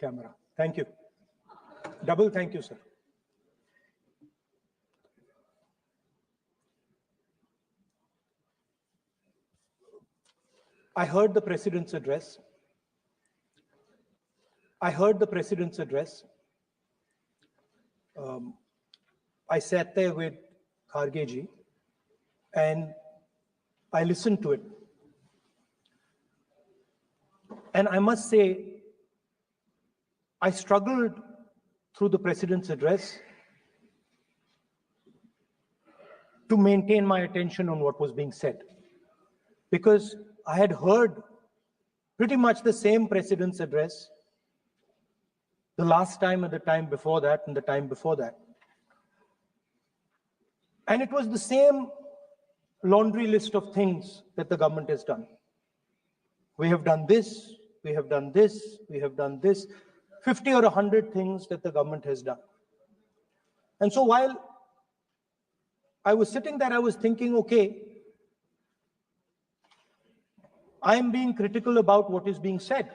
camera. Thank you. Double thank you, sir. I heard the President's address. I sat there with Kharge ji and I listened to it. And I must say, I struggled through the President's address to maintain my attention on what was being said, because I had heard pretty much the same President's address the last time and the time before that and the time before that. And it was the same laundry list of things that the government has done. We have done this, we have done this, we have done this, 50 or 100 things that the government has done. And so while I was sitting there, I was thinking, okay, I am being critical about what is being said.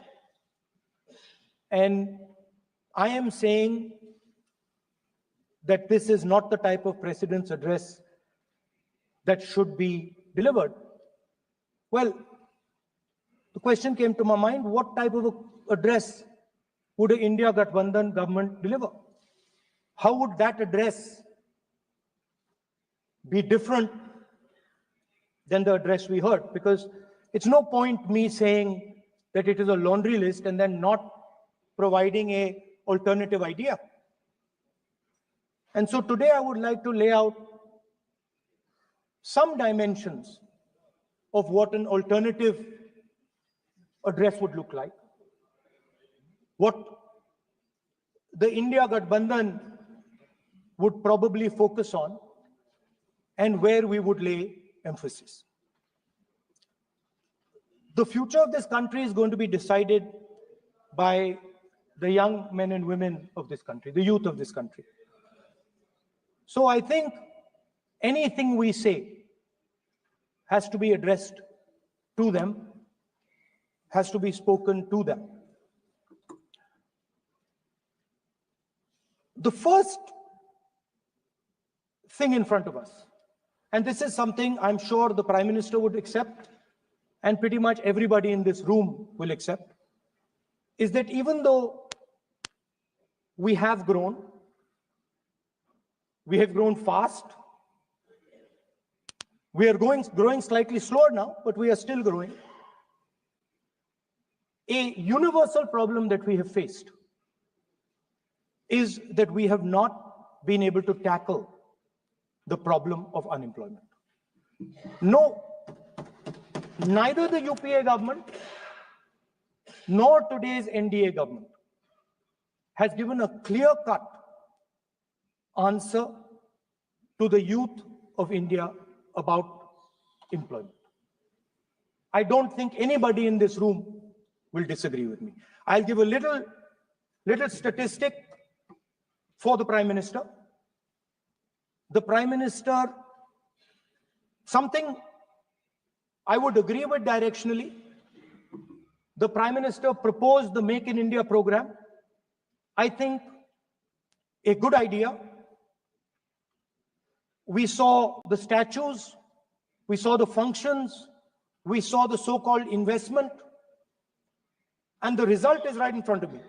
And I am saying that this is not the type of President's address that should be delivered. Well, the question came to my mind, what type of address would an India Gathbandhan government deliver? How would that address be different than the address we heard? Because it's no point me saying that it is a laundry list and then not providing an alternative idea. And so today I would like to lay out some dimensions of what an alternative address would look like, what the India Gathbandhan would probably focus on, and where we would lay emphasis. The future of this country is going to be decided by the young men and women of this country, the youth of this country. So I think anything we say has to be addressed to them, has to be spoken to them. The first thing in front of us, and this is something I'm sure the Prime Minister would accept, and pretty much everybody in this room will accept, is that even though we have grown fast, we are growing slightly slower now, but we are still growing. A universal problem that we have faced is that we have not been able to tackle the problem of unemployment. No, neither the UPA government nor today's NDA government has given a clear-cut answer to the youth of India about employment. I don't think anybody in this room will disagree with me. I'll give a little statistic for the Prime Minister. The Prime Minister, something I would agree with directionally. The Prime Minister proposed the Make in India program. I think a good idea. We saw the statues, we saw the functions, we saw the so-called investment, and the result is right in front of me.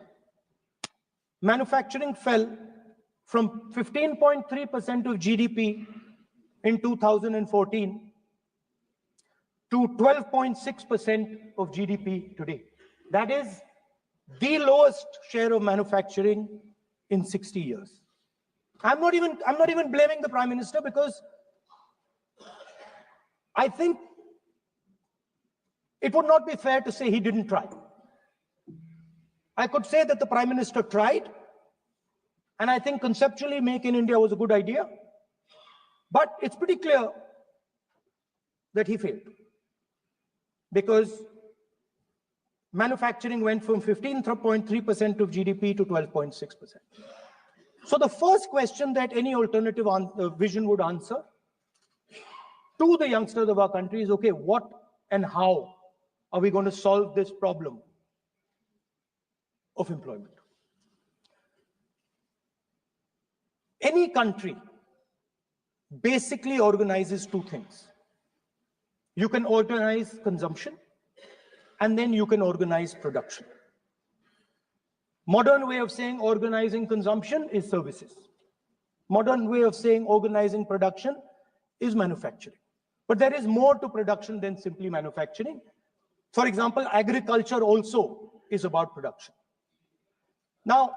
Manufacturing fell from 15.3% of GDP in 2014 to 12.6% of GDP today. That is the lowest share of manufacturing in 60 years. I'm not even blaming the Prime Minister, because I think it would not be fair to say he didn't try. I could say that the Prime Minister tried, and I think conceptually Make in India was a good idea, but it's pretty clear that he failed, because manufacturing went from 15.3% of GDP to 12.6%. So the first question that any alternative vision would answer to the youngsters of our country is, okay, what and how are we going to solve this problem of employment? Any country basically organizes two things. You can organize consumption, and then you can organize production. Modern way of saying organizing consumption is services. Modern way of saying organizing production is manufacturing. But there is more to production than simply manufacturing. For example, agriculture also is about production. Now,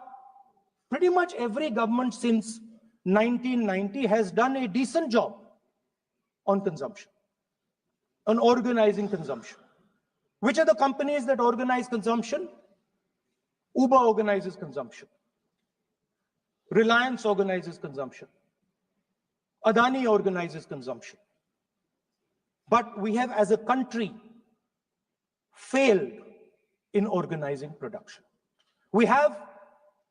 pretty much every government since 1990 has done a decent job on consumption, on organizing consumption. Which are the companies that organize consumption? Uber organizes consumption. Reliance organizes consumption. Adani organizes consumption. But we have, as a country, failed in organizing production. We have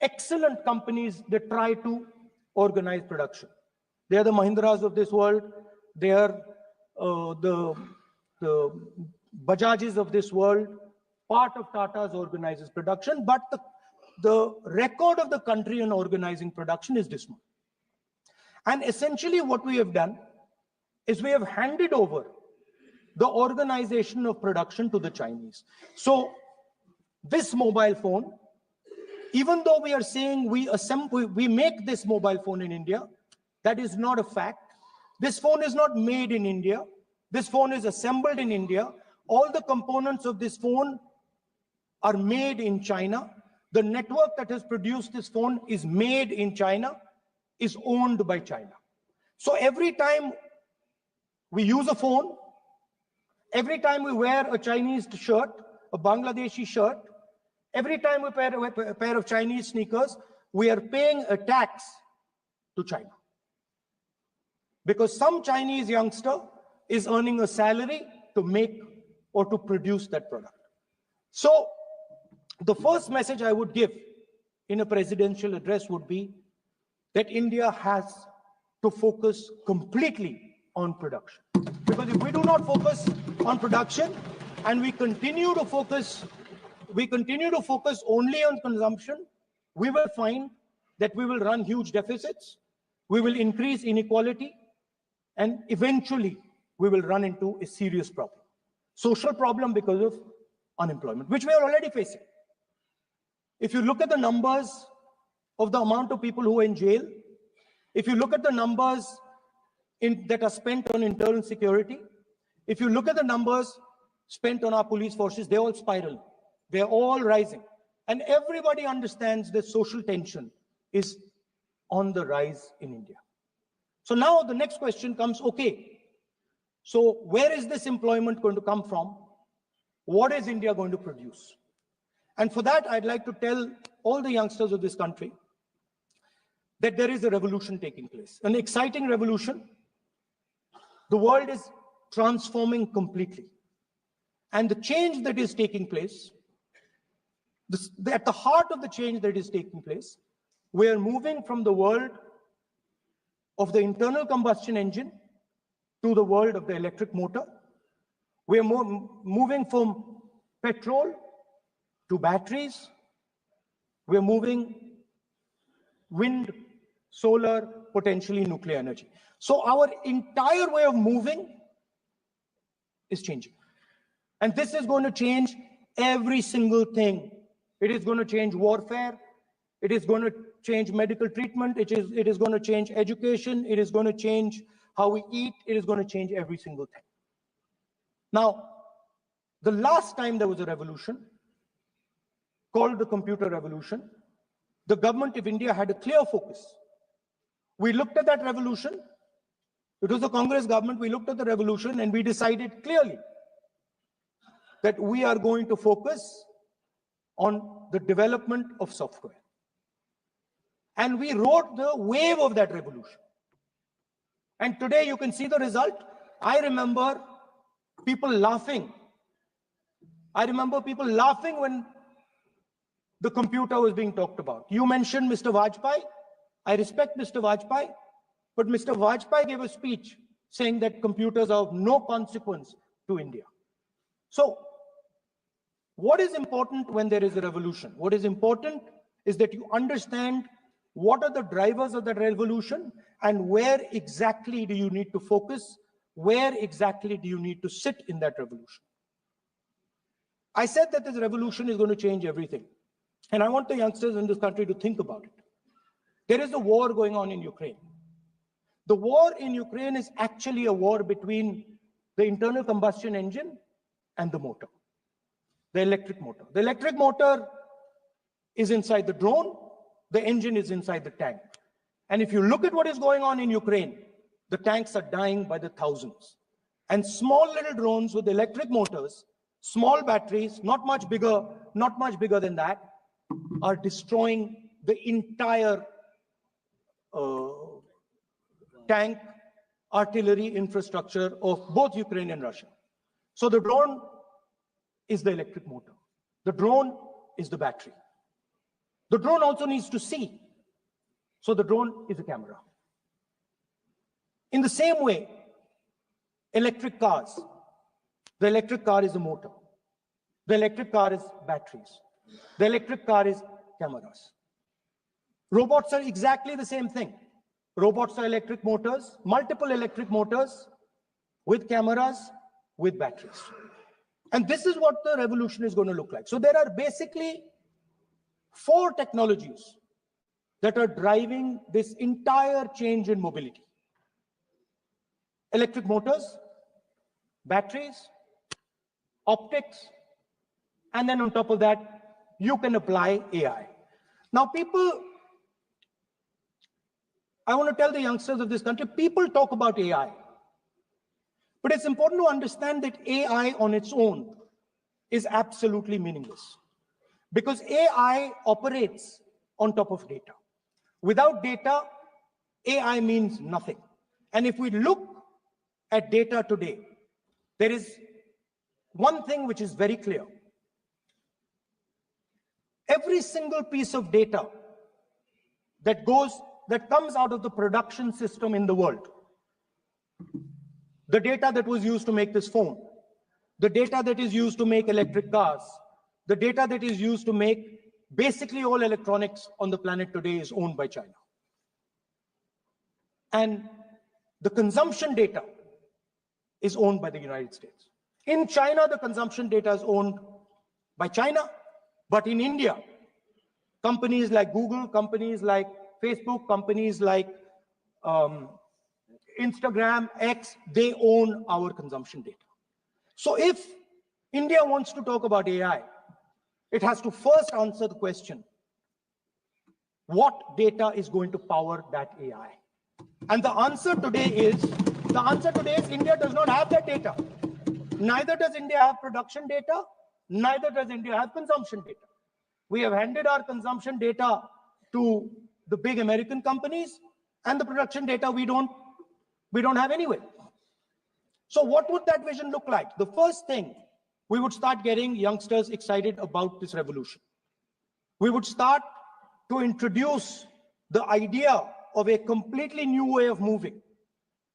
excellent companies that try to organize production. They are the Mahindras of this world. They are the Bajajs of this world. Part of Tata's organizes production, but the record of the country in organizing production is dismal. And essentially what we have done is we have handed over the organization of production to the Chinese. So this mobile phone, even though we are saying we make this mobile phone in India, that is not a fact. This phone is not made in India. This phone is assembled in India. All the components of this phone are made in China. The network that has produced this phone is made in China, is owned by China. So every time we use a phone, every time we wear a Chinese shirt, a Bangladeshi shirt, every time we wear a pair of Chinese sneakers, we are paying a tax to China. Because some Chinese youngster is earning a salary to make or to produce that product. So the first message I would give in a presidential address would be that India has to focus completely on production. Because if we do not focus on production and we continue to focus only on consumption, we will find that we will run huge deficits, we will increase inequality, and eventually we will run into a serious problem. Social problem because of unemployment, which we are already facing. If you look at the numbers of the amount of people who are in jail, if you look at the numbers that are spent on internal security, if you look at the numbers spent on our police forces, they all spiral. They're all rising. And everybody understands that social tension is on the rise in India. So now the next question comes, okay, so where is this employment going to come from? What is India going to produce? And for that, I'd like to tell all the youngsters of this country that there is a revolution taking place, an exciting revolution. The world is transforming completely. And the change that is taking place, at the heart of the change that is taking place, we are moving from the world of the internal combustion engine to the world of the electric motor. We are moving from petrol to batteries. We are moving wind, solar, potentially nuclear energy. So our entire way of moving is changing. And this is going to change every single thing. It is going to change warfare. It is going to change medical treatment. It is going to change education. It is going to change how we eat. It is going to change every single thing. Now, the last time there was a revolution called the computer revolution, the government of India had a clear focus. We looked at that revolution. It was the Congress government. We looked at the revolution and we decided clearly that we are going to focus on the development of software. And we rode the wave of that revolution. And today you can see the result. I remember people laughing. I remember people laughing when the computer was being talked about. You mentioned Mr. Vajpayee. I respect Mr. Vajpayee, but Mr. Vajpayee gave a speech saying that computers are of no consequence to India. So what is important when there is a revolution? What is important is that you understand what are the drivers of that revolution, and where exactly do you need to focus? Where exactly do you need to sit in that revolution? I said that this revolution is going to change everything. And I want the youngsters in this country to think about it. There is a war going on in Ukraine. The war in Ukraine is actually a war between the internal combustion engine and the motor, the electric motor. The electric motor is inside the drone, the engine is inside the tank. And if you look at what is going on in Ukraine, the tanks are dying by the thousands. And small little drones with electric motors, small batteries, not much bigger than that, are destroying the entire tank artillery infrastructure of both Ukraine and Russia. So the drone is the electric motor. The drone is the battery. The drone also needs to see. So the drone is a camera. In the same way, electric cars, the electric car is a motor. The electric car is batteries. The electric car is cameras. Robots are exactly the same thing. Robots are electric motors, multiple electric motors with cameras, with batteries. And this is what the revolution is going to look like. So there are basically 4 technologies that are driving this entire change in mobility. Electric motors, batteries, optics, and then on top of that, you can apply AI. Now people, I want to tell the youngsters of this country, people talk about AI. But it's important to understand that AI on its own is absolutely meaningless. Because AI operates on top of data. Without data, AI means nothing. And if we look at data today, there is one thing which is very clear. Every single piece of data that comes out of the production system in the world, the data that was used to make this phone, the data that is used to make electric cars, the data that is used to make basically all electronics on the planet today is owned by China. And the consumption data is owned by the United States. In China, the consumption data is owned by China, but in India, companies like Google, companies like Facebook, companies like Instagram, X, they own our consumption data. So if India wants to talk about AI, it has to first answer the question, what data is going to power that AI? And the answer today is India does not have that data. Neither does India have production data, neither does India have consumption data. We have handed our consumption data to the big American companies, and the production data we don't have anyway. So what would that vision look like? The first thing, we would start getting youngsters excited about this revolution. We would start to introduce the idea of a completely new way of moving,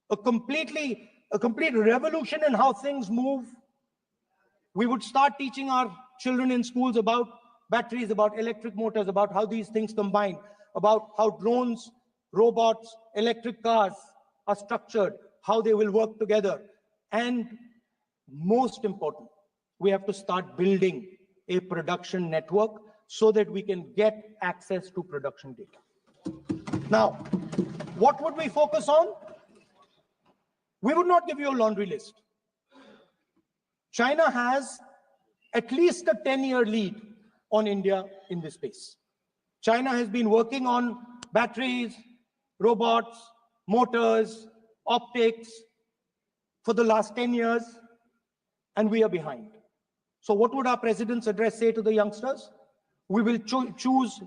a complete revolution in how things move. We would start teaching our children in schools about batteries, about electric motors, about how these things combine, about how drones, robots, electric cars are structured, how they will work together. And most important, we have to start building a production network so that we can get access to production data. Now, what would we focus on? We would not give you a laundry list. China has at least a 10-year lead on India in this space. China has been working on batteries, robots, motors, optics for the last 10 years, and we are behind. So what would our president's address say to the youngsters? We will choose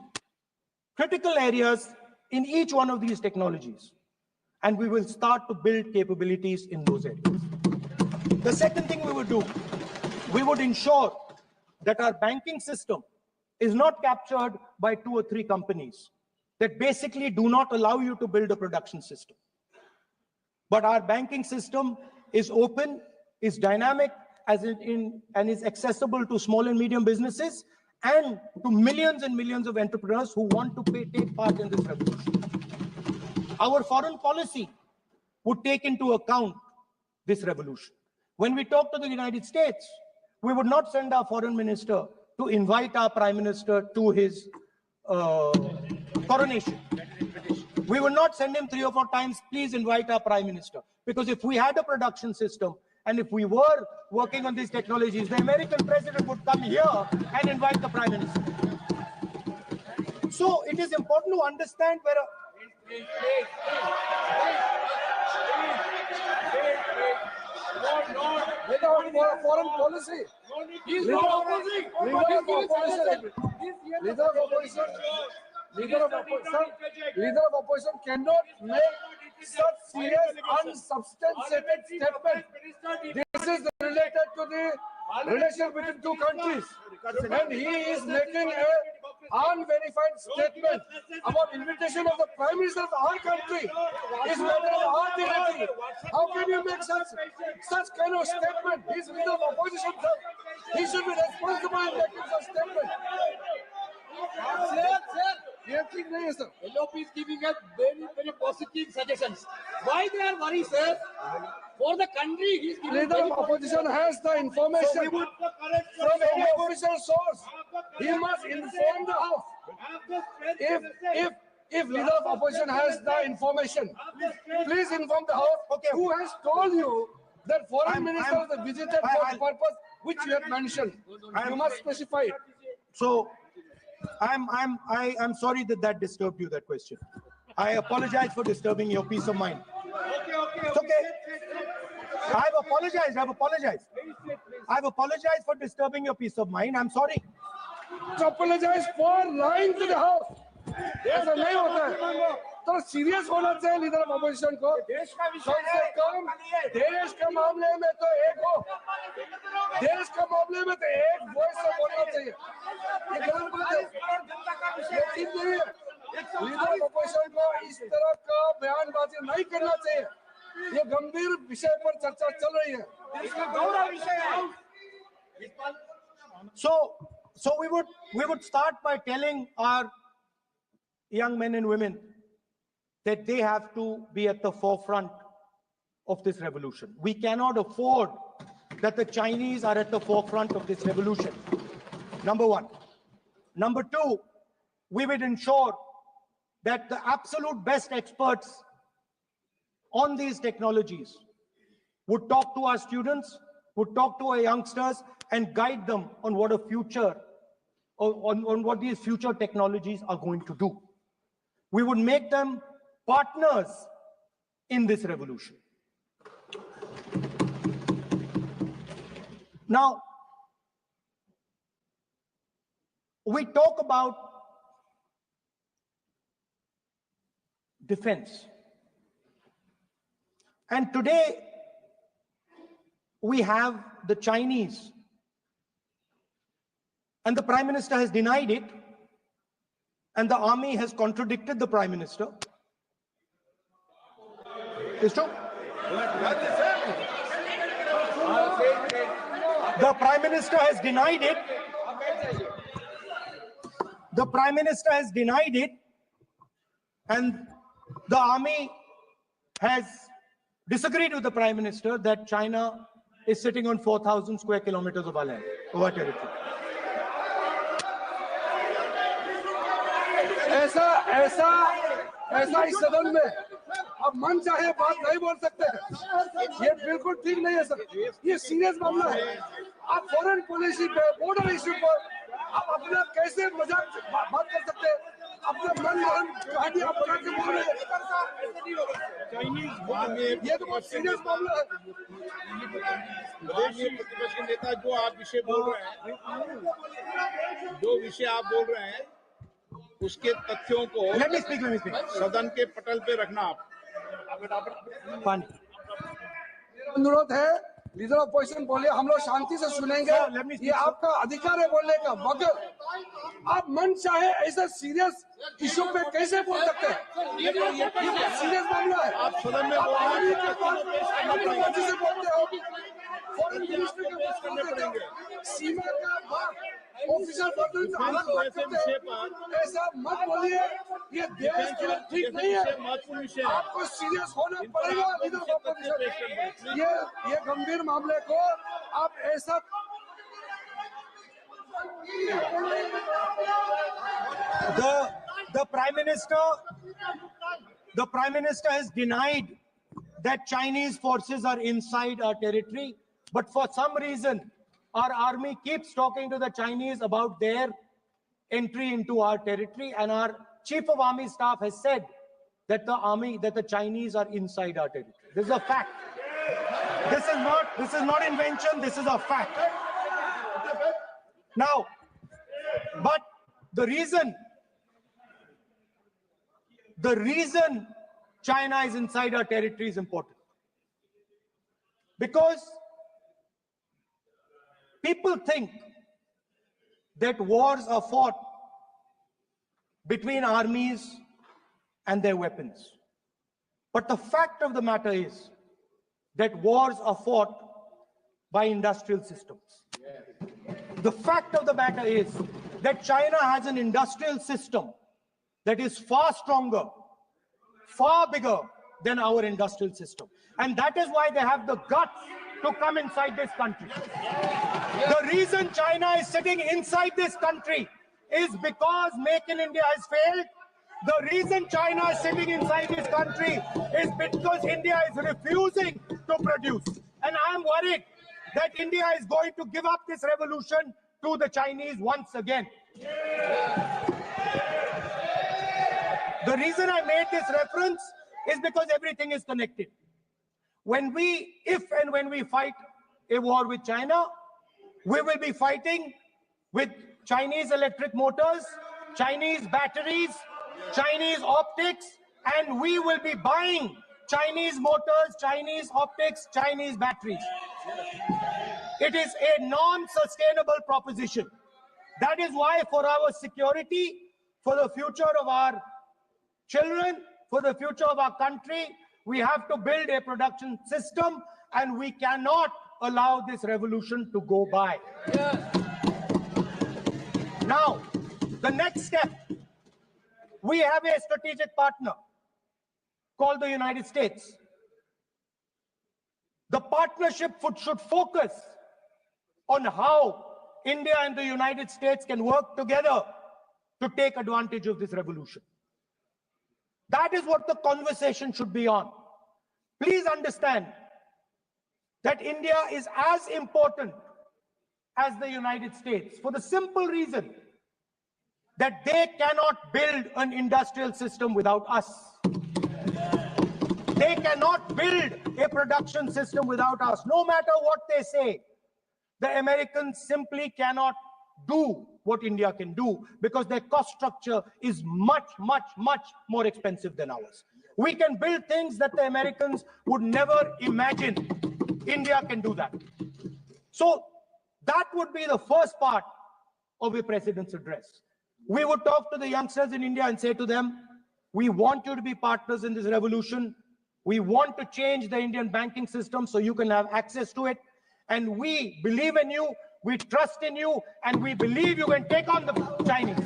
critical areas in each one of these technologies, and we will start to build capabilities in those areas. The second thing we would do, we would ensure that our banking system is not captured by 2 or 3 companies that basically do not allow you to build a production system. But our banking system is open, is dynamic, and is accessible to small and medium businesses, and to millions and millions of entrepreneurs who want to take part in this revolution. Our foreign policy would take into account this revolution. When we talk to the United States, we would not send our foreign minister to invite our prime minister to his coronation. We would not send him 3 or 4 times, please invite our prime minister. Because if we had a production system and if we were working on these technologies, the American president would come here and invite the prime minister. So it is important to understand where foreign policy. Leader of opposition cannot make such serious unsubstantiated statement. This is related to the relation between two countries, and he is making an unverified statement about invitation of the prime minister of our country. Is matter of our territory. How can you make such kind of statement? He is leader of opposition. He should be responsible in making such statement. Sir, LOP is giving us very positive suggestions. Why they are worried, sir? For the country, he is giving. Leader of opposition has the information from any official source. He must inform the House. If leader of opposition has the information, please inform the House. Okay. Who has told you that foreign minister is visited for the purpose which you have mentioned? You must specify it. So I'm sorry that disturbed you, that question. I apologize for disturbing your peace of mind. It's okay. I've apologized for disturbing your peace of mind. I'm sorry. To apologize for lying to the House. ऐसा नहीं होता है. तो serious होना चाहिए leader of opposition को. कम से कम देश के मामले में तो एक हो. देश के मामले में तो एक वॉइस से बोलना चाहिए. ये गलत बात है. ये ठीक नहीं है. लीडर ऑफ अपोजिशन को इस तरह का बयानबाजी नहीं करना चाहिए. ये गंभीर विषय पर चर्चा चल रही है. इसका गौरव विषय है. So we would start by telling our young men and women that they have to be at the forefront of this revolution. We cannot afford that the Chinese are at the forefront of this revolution. Number one. Number two, we would ensure that the absolute best experts on these technologies would talk to our students, would talk to our youngsters and guide them on what a future, on what these future technologies are going to do. We would make them partners in this revolution. Now, we talk about defense. And today, we have the Chinese. And the Prime Minister has denied it. And the army has contradicted the Prime Minister. It's true. The Prime Minister has denied it. The Prime Minister has denied it. And the army has disagreed with the Prime Minister that China is sitting on 4,000 square kilometers of our land, of our territory. ऐसा इस सदन में अब मन चाहे बात नहीं बोल सकते हैं. ये बिल्कुल ठीक नहीं है सर. ये सीरियस मामला है. आप फॉरेन पॉलिसी पे, बॉर्डर इश्यू पर आप अपना कैसे मजाक बात कर सकते हैं? अपना मन कहानी आप बना के बोल रहे हैं. ये तो बहुत सीरियस मामला है. विदेशी प्रतिपक्ष के नेता जो आप विषय बोल रहे हैं, उसके तथ्यों को सदन के पटल पे रखना. आप अनुरोध है लीडर ऑफ अपोजिशन बोलिए, हम लोग शांति से सुनेंगे. ये आपका अधिकार है बोलने का, मगर आप मन चाहे ऐसा सीरियस इशू पे कैसे बोल सकते हैं? ये सीरियस मामला है. आप सदन में बोलते हो, फॉरेन मिनिस्टर के पास करने पड़ेंगे. सीमा का बात ऑफिशियल पर्सन से अलग बात करते हैं। ऐसा मत बोलिए, ये देश के लिए ठीक नहीं है। आपको सीरियस होना पड़ेगा लीडर ऑफ ऑपोजिशन। ये गंभीर मामले को आप ऐसा the prime minister has denied that Chinese forces are inside our territory, but for some reason our army keeps talking to the Chinese about their entry into our territory, and our chief of army staff has said that the Chinese are inside our territory. This is a fact. This is not invention, this is a fact. Now, but the reason China is inside our territory is important. Because people think that wars are fought between armies and their weapons. But the fact of the matter is that wars are fought by industrial systems. The fact of the matter is that China has an industrial system that is far stronger, far bigger than our industrial system. And that is why they have the guts to come inside this country. The reason China is sitting inside this country is because Make in India has failed. The reason China is sitting inside this country is because India is refusing to produce. And I am worried that India is going to give up this revolution to the Chinese once again. The reason I made this reference is because everything is connected. If and when we fight a war with China, we will be fighting with Chinese electric motors, Chinese batteries, Chinese optics, and we will be buying Chinese motors, Chinese optics, Chinese batteries. It is a non-sustainable proposition. That is why for our security, for the future of our children, for the future of our country, we have to build a production system, and we cannot allow this revolution to go by. Now, the next step, we have a strategic partner called the United States. The partnership should focus on how India and the United States can work together to take advantage of this revolution. That is what the conversation should be on. Please understand that India is as important as the United States for the simple reason that they cannot build an industrial system without us. They cannot build a production system without us. No matter what they say, the Americans simply cannot do what India can do because their cost structure is much, much, much more expensive than ours. We can build things that the Americans would never imagine. India can do that. So that would be the first part of a president's address. We would talk to the youngsters in India and say to them, we want you to be partners in this revolution. We want to change the Indian banking system so you can have access to it. And we believe in you, we trust in you, and we believe you can take on the Chinese.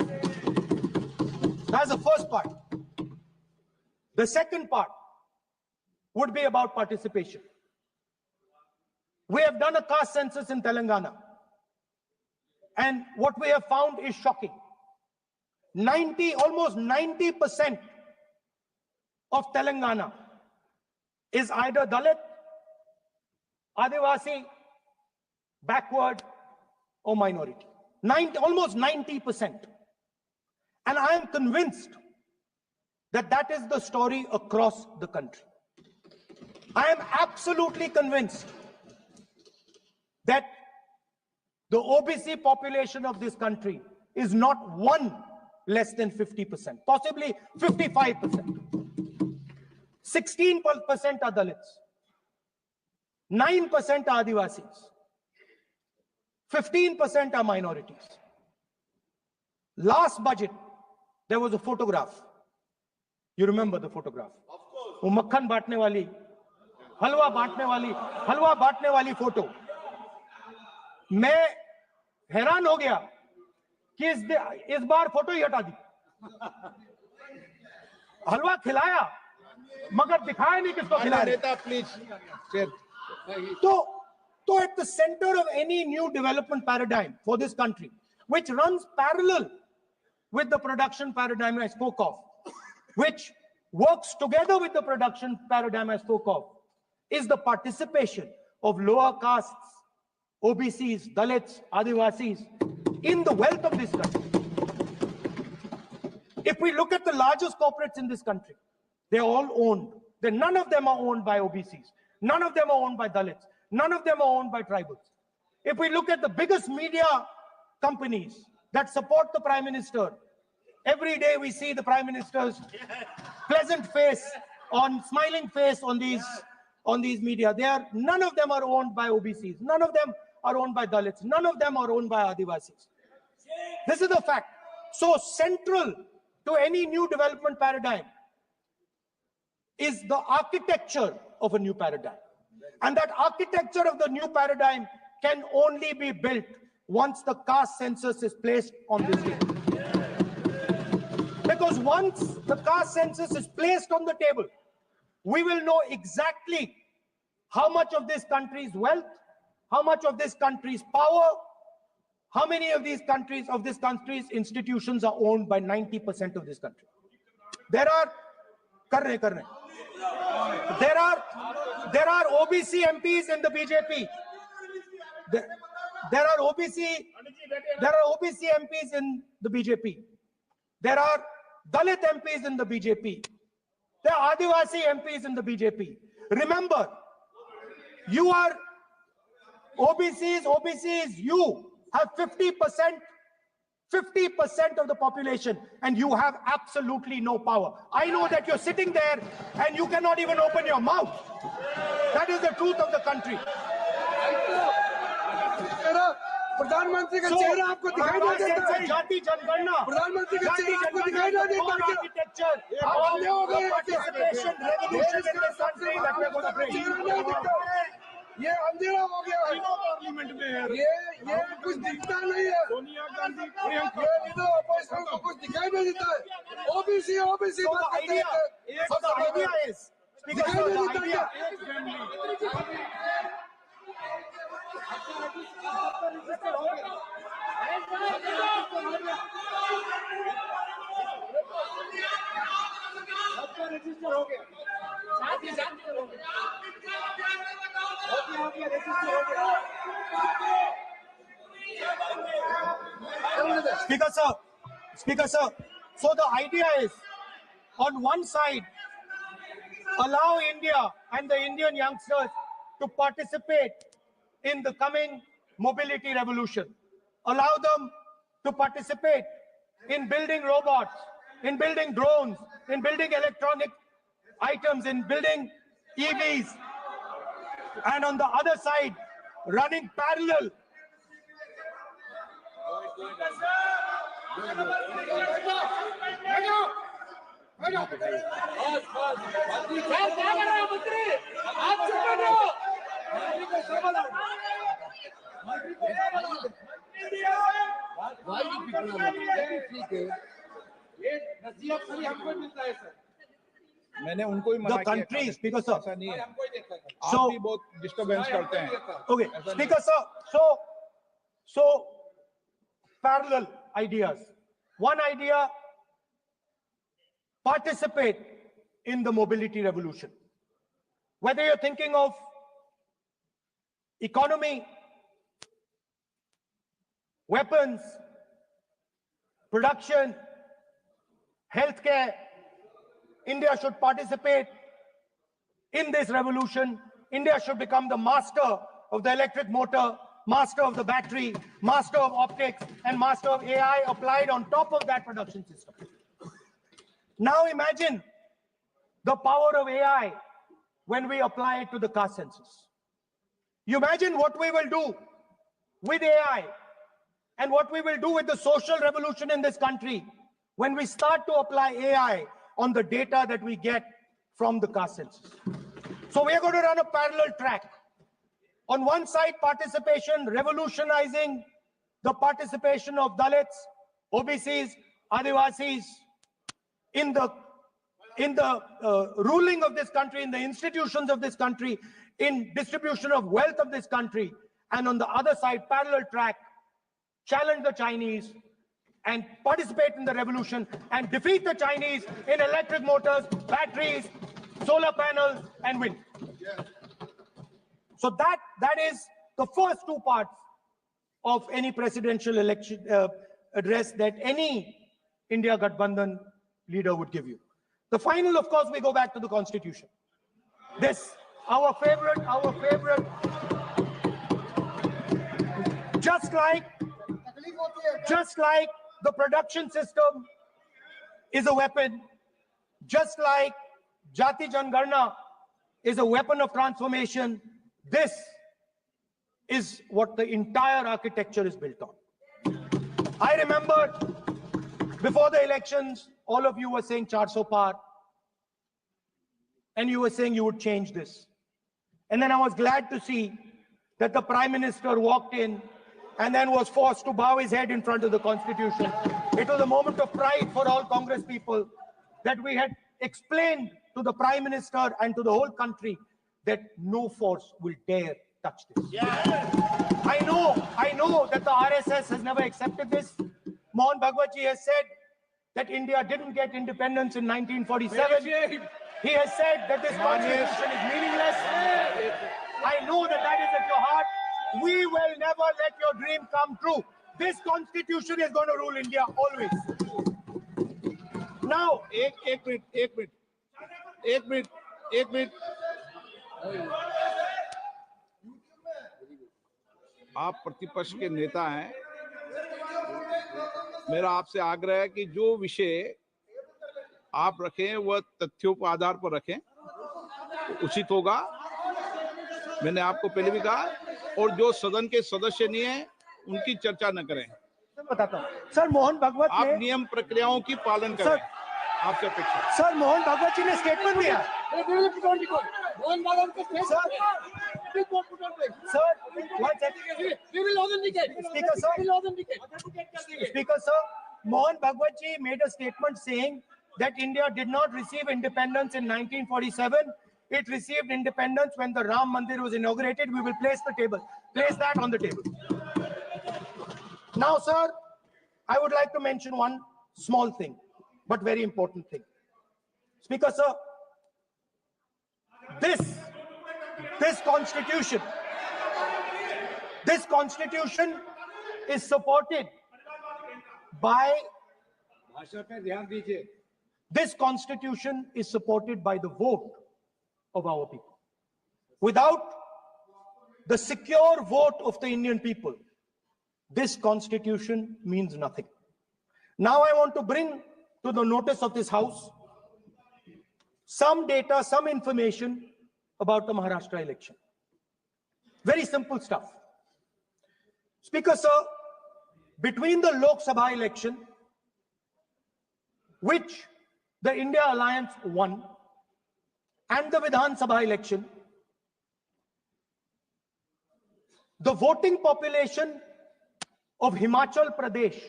That's the first part. The second part would be about participation. We have done a caste census in Telangana. And what we have found is shocking. Almost 90% of Telangana is either Dalit, Adivasi, backward, or minority. Almost 90%. And I am convinced that that is the story across the country. I am absolutely convinced that the OBC population of this country is not one less than 50%, possibly 55%. 16% are Dalits, 9% are Adivasis, 15% are minorities. Last budget, there was a photograph. You remember the photograph? Of course. वो मक्खन बांटने वाली, हलवा बांटने वाली photo. मैं हैरान हो गया कि इस बार फोटो ही हटा दी, हलवा खिलाया मगर दिखाया नहीं किसको खिलाया। नेता please. So at the center of any new development paradigm for this country, which runs parallel with the production paradigm I spoke of, which works together with the production paradigm I spoke of, is the participation of lower castes, OBCs, Dalits, Adivasis in the wealth of this country. If we look at the largest corporates in this country, they're all owned. None of them are owned by OBCs. None of them are owned by Dalits. None of them are owned by tribals. If we look at the biggest media companies that support the Prime Minister, every day we see the Prime Minister's pleasant face, smiling face on these media. None of them are owned by OBCs. None of them are owned by Dalits. None of them are owned by Adivasis. This is the fact. So central to any new development paradigm is the architecture of a new paradigm. And that architecture of the new paradigm can only be built once the caste census is placed on this day. Because once the caste census is placed on the table, we will know exactly how much of this country's wealth, how much of this country's power, how many of this country's institutions are owned by 90% of this country. There are OBC MPs in the BJP. There are OBC MPs in the BJP. There are Dalit MPs in the BJP. There are Adivasi MPs in the BJP. Remember, you are OBCs, you have 50% of the population, and you have absolutely no power. I know that you're sitting there and you cannot even open your mouth. That is the truth of the country. प्रधानमंत्री का चेहरा आपको दिखाई नहीं देता है। जाति जनगणना, प्रधानमंत्री का चेहरा आपको दिखाई नहीं देता है। Architecture, participation, revolution in this country that we're going to bring. ये अंधेरा हो गया है। पार्लियामेंट में है। ये कुछ दिखता नहीं है। सोनिया गांधी ये इधर अपोजिशन को कुछ दिखाई नहीं देता है। OBC So the idea is, Speaker sir, so the idea is, on one side, allow India and the Indian youngsters to participate in the coming mobility revolution. Allow them to participate in building robots, in building drones, in building electronic items, in building EVs. And on the other side, running parallel. मैंने उनको ही मना The country, Speaker sir. ऐसा नहीं है। So, आप भी बहुत disturbance करते हैं। Okay, Speaker sir, so parallel ideas. One idea, participate in the mobility revolution. Whether you're thinking of economy, weapons, production, healthcare, India should participate in this revolution. India should become the master of the electric motor, master of the battery, master of optics, and master of AI applied on top of that production system. Now imagine the power of AI when we apply it to the caste census. You imagine what we will do with AI and what we will do with the social revolution in this country when we start to apply AI on the data that we get from the caste census. So we are going to run a parallel track. On one side, participation, revolutionizing the participation of Dalits, OBCs, Adivasis, in the ruling of this country, in the institutions of this country, in distribution of wealth of this country, and on the other side, parallel track, challenge the Chinese and participate in the revolution and defeat the Chinese in electric motors, batteries, solar panels, and wind. So that is the first two parts of any presidential election address that any India Gathbandhan leader would give you. The final, of course, we go back to the Constitution. This, our favorite, just like the production system is a weapon, just like Jati Jangarna is a weapon of transformation, this is what the entire architecture is built on. I remember before the elections, all of you were saying 400 par, and you were saying you would change this. And then I was glad to see that the Prime Minister walked in and then was forced to bow his head in front of the Constitution. It was a moment of pride for all Congress people that we had explained to the Prime Minister and to the whole country that no force will dare touch this. I know that the RSS has never accepted this. Mohan Bhagwatji has said that India didn't get independence in 1947. He has said that this constitution is meaningless. I know that that is at your heart. We will never let your dream come true. This constitution is going to rule India always. Now, एक minute आप प्रतिपक्ष के नेता हैं, मेरा आपसे आग्रह है कि जो विषय आप रखें वह तथ्यों के आधार पर रखें, उचित होगा। मैंने आपको पहले भी कहा, और जो सदन के सदस्य नहीं है उनकी चर्चा न करें। बताता हूं सर, मोहन भागवत आप नियम प्रक्रियाओं की पालन करें, आपसे अपेक्षा। सर, मोहन भागवत जी ने स्टेटमेंट दिया। मोहन भागवत का Speaker sir, Mohan Bhagwat ji made a statement saying that India did not receive independence in 1947. It received independence when the Ram Mandir was inaugurated. We will place that on the table. Now, sir, I would like to mention one small thing, but very important thing. Speaker sir, this constitution is supported by this constitution is supported by the vote of our people. Without the secure vote of the Indian people, this constitution means nothing. Now I want to bring to the notice of this House some data, some information about the Maharashtra election. Very simple stuff. Speaker sir, between the Lok Sabha election, which the India Alliance won, and the Vidhan Sabha election, the voting population of Himachal Pradesh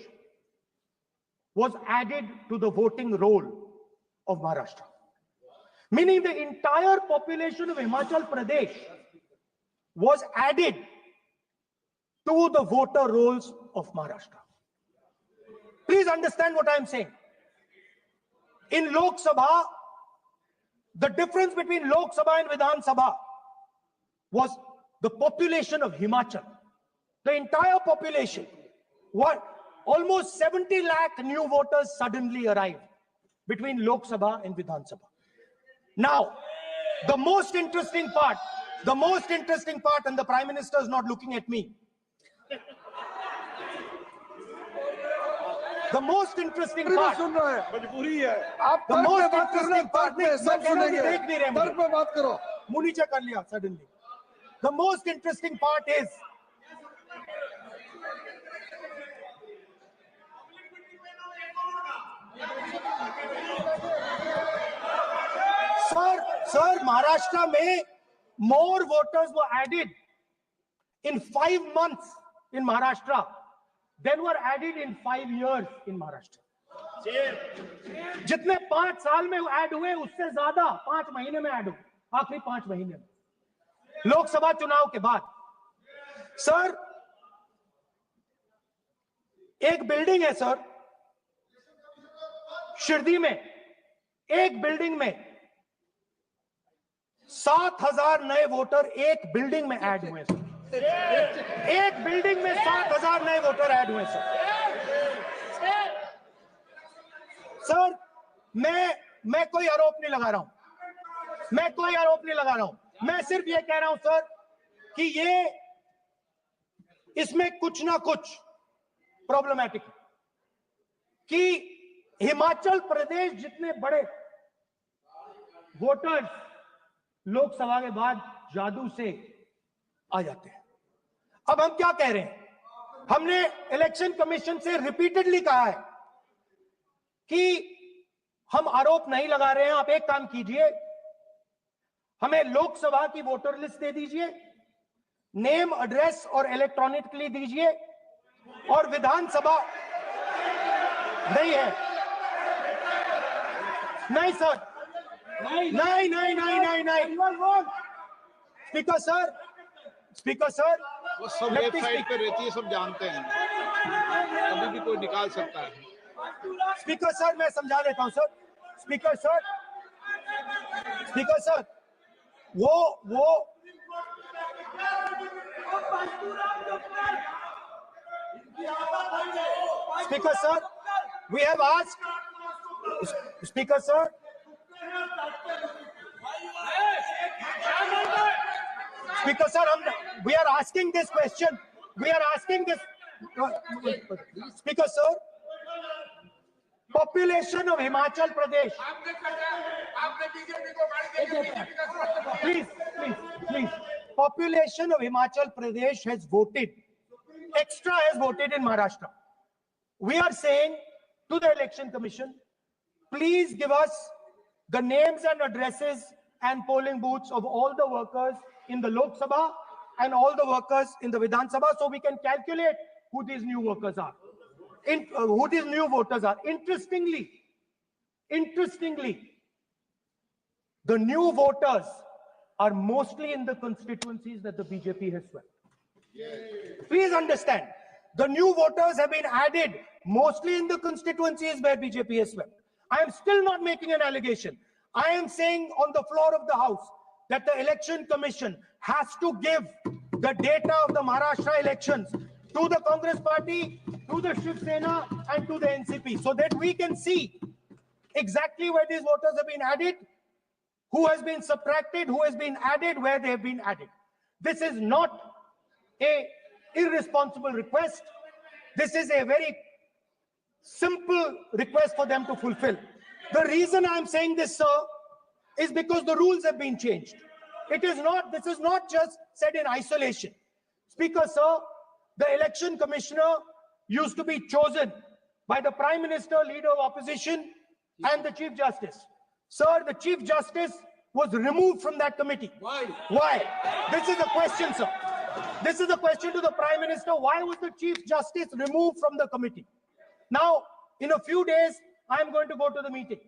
was added to the voting roll of Maharashtra. Meaning the entire population of Himachal Pradesh was added to the voter rolls of Maharashtra. Please understand what I am saying. In Lok Sabha, the difference between Lok Sabha and Vidhan Sabha was the population of Himachal. The entire population, almost 70 lakh new voters suddenly arrived between Lok Sabha and Vidhan Sabha. Now, the most interesting part, and the Prime Minister is not looking at me. The most interesting part, the most interesting part is Sir, Maharashtra mein more voters were added in 5 months in Maharashtra than were added in 5 years in Maharashtra. जितने 5 साल में add हुए उससे ज्यादा 5 महीने में add हुए, आखिरी 5 महीने में लोकसभा चुनाव के बाद। सर, एक बिल्डिंग है सर शिरडी में, एक बिल्डिंग में 7,000 नए वोटर एक बिल्डिंग में ऐड हुए सर। एक बिल्डिंग में 7,000 नए वोटर ऐड हुए सर। सर, मैं कोई आरोप नहीं लगा रहा हूं, मैं कोई आरोप नहीं लगा रहा हूं, मैं सिर्फ ये कह रहा हूं सर कि इसमें कुछ ना कुछ प्रॉब्लमैटिक है कि हिमाचल प्रदेश जितने बड़े वोटर्स लोकसभा के बाद जादू से आ जाते हैं। अब हम क्या कह रहे हैं, हमने इलेक्शन कमीशन से रिपीटेडली कहा है कि हम आरोप नहीं लगा रहे हैं, आप एक काम कीजिए, हमें लोकसभा की वोटर लिस्ट दे दीजिए, नेम, एड्रेस और इलेक्ट्रॉनिकली दीजिए, और विधानसभा नहीं है। नहीं सर, नहीं नहीं नहीं नहीं नहीं नहीं स्पीकर सर वो सब वेबसाइट पे रहती है, सब जानते हैं, कभी भी कोई निकाल सकता है। स्पीकर सर, मैं समझा देता हूं सर। स्पीकर सर, वो Speaker sir, we have asked. Speaker sir. Speaker sir, we are asking this question. We are asking this. Speaker sir, population of Himachal Pradesh. Please. Population of Himachal Pradesh has voted. Extra has voted in Maharashtra. We are saying to the election commission, please give us the names and addresses and polling booths of all the workers in the Lok Sabha and all the workers in the Vidhan Sabha, so we can calculate who these new workers are, who these new voters are. Interestingly, the new voters are mostly in the constituencies that the BJP has swept. Please understand, the new voters have been added mostly in the constituencies where BJP has swept. I am still not making an allegation. I am saying on the floor of the House that the election commission has to give the data of the Maharashtra elections to the Congress party, to the Shiv Sena and to the NCP, so that we can see exactly where these voters have been added, who has been subtracted, who has been added, where they have been added. This is not a irresponsible request. This is a very simple request for them to fulfill. The reason I'm saying this, sir, is because the rules have been changed. This is not just said in isolation. Speaker, sir, the election commissioner used to be chosen by the Prime Minister, Leader of Opposition, and the Chief Justice. Sir, the Chief Justice was removed from that committee. Why? This is a question, sir. This is a question to the Prime Minister. Why was the Chief Justice removed from the committee? Now, in a few days, I'm going to go to the meeting.